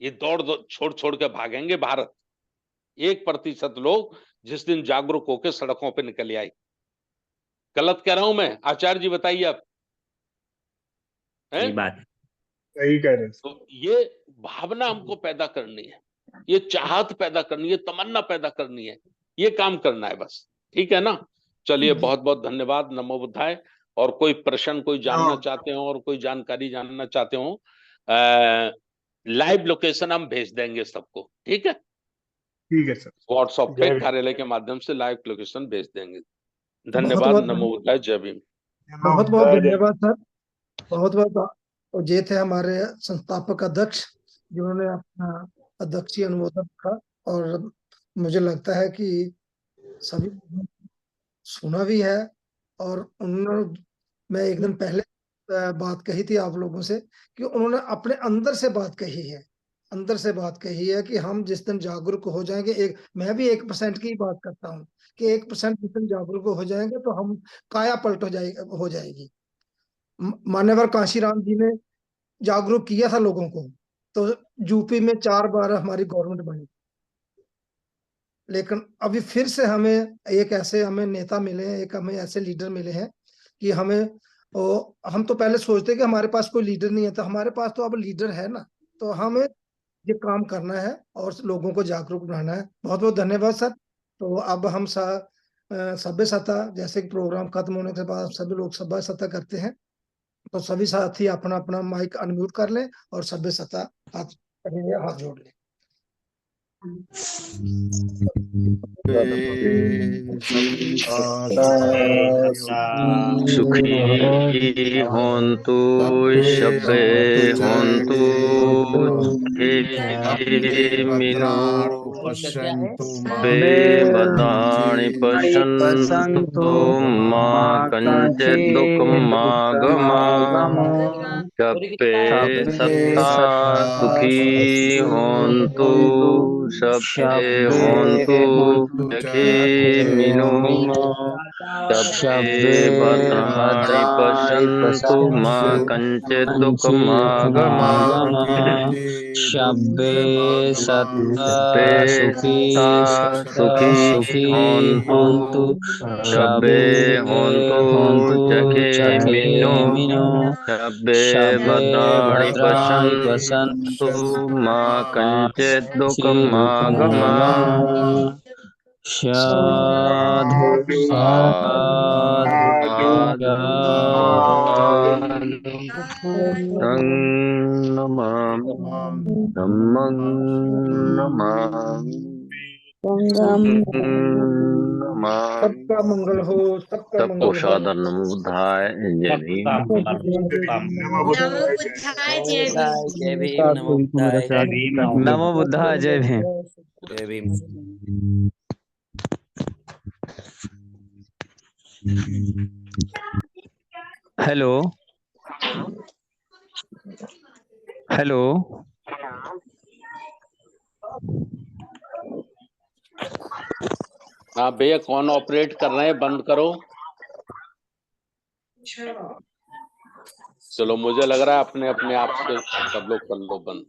ये दौड़ छोड़ छोड़ के भागेंगे भारत। 1% लोग जिस दिन जागरूक होकर सड़कों पे निकल आए। गलत कह रहा हूं मैं? आचार्य जी बताइए आप। सही बात, सही कह रहे हैं। तो ये भावना हमको पैदा करनी है, ये चाहत पैदा करनी है, तमन्ना पैदा करनी है, ये काम करना है बस। ठीक है ना? चलिए, बहुत बहुत धन्यवाद। नमो बुद्धाय। और कोई प्रश्न कोई जानना चाहते हो और कोई जानकारी जानना चाहते हो, लाइव लोकेशन हम भेज देंगे सबको। ठीक है? ठीक है सर। व्हाट्सएप पे कार्यालय के माध्यम से लाइव लोकेशन भेज देंगे। धन्यवाद। बहुत नमो बुद्धाय। जय भीम। बहुत बहुत धन्यवाद सर। बहुत बहुत। और ये थे हमारे संस्थापक अध्यक्ष, जिन्होंने अपना अध्यक्षीय अनुमोदन रखा। और मुझे लगता है कि सभी सुना भी है। और उन्होंने, मैं एक दिन पहले बात कही थी आप लोगों से कि उन्होंने अपने अंदर से बात कही है, अंदर से बात कही है कि हम जिस दिन जागरूक हो जाएंगे, मैं भी 1% की बात करता हूँ कि 1% जिस दिन जागरूक हो जाएंगे तो हम काया पलट हो जाएगी। मान्यवर कांशीराम जी ने जागरूक किया था लोगों को, तो यूपी में 4 बार हमारी गवर्नमेंट बनी। लेकिन अभी फिर से हमें हमें नेता मिले हैं, हमें ऐसे लीडर मिले हैं कि हम तो पहले सोचते कि हमारे पास कोई लीडर नहीं है, तो हमारे पास तो अब लीडर है ना। तो हमें ये काम करना है और लोगों को जागरूक बनाना है। बहुत बहुत धन्यवाद सर। तो अब हम सभ्य सत्ता, जैसे कि प्रोग्राम खत्म होने के बाद सभी लोग सभ्य सत्ता करते हैं, तो सभी साथी अपना अपना माइक अनम्यूट कर लें और सभ्य सत्ता हाथ जोड़ लें। सुखी होन्तु शब्बे होन्तु मिनो बे बदानि पश्यन्तु मा कंचित् दुःखमागमः शब्बे सत्ता सुखी होन्तु शब्बे होन्तु सुखी मिनो शब्बे भद्राणि पश्यन्तु मा कंचित् दुःखमागमः शब्बे सत्ता सुखी होन्तु शब्बे होन्तु सुखी मिनो शब्बे भद्राणि पश्यन्तु मा कंचित् दुःखमागमः साधु साधु नमामि धम्मं नमामि सबका मंगल हो, सबका मंगल हो। सादर नमो बुद्धाय। जय भीम। नमो बुद्धाय, जय भीम। नमो बुद्धाय, जय भीम। नमो बुद्धाय, जय भीम। जय भीम। हेलो। हेलो। हाँ भैया, कौन ऑपरेट कर रहे हैं? बंद करो। चलो, मुझे लग रहा है अपने अपने आप से सब लोग कर लो बंद।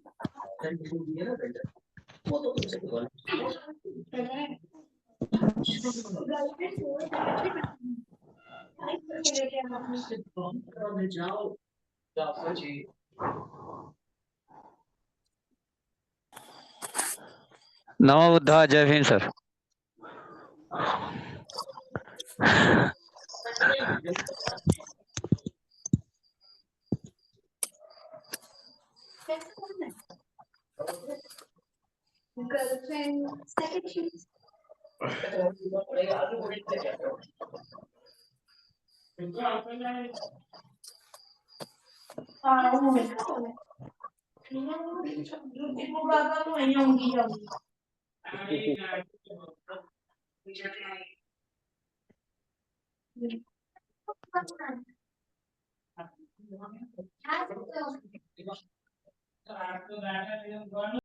नमो बुद्धा, जय भीम सर।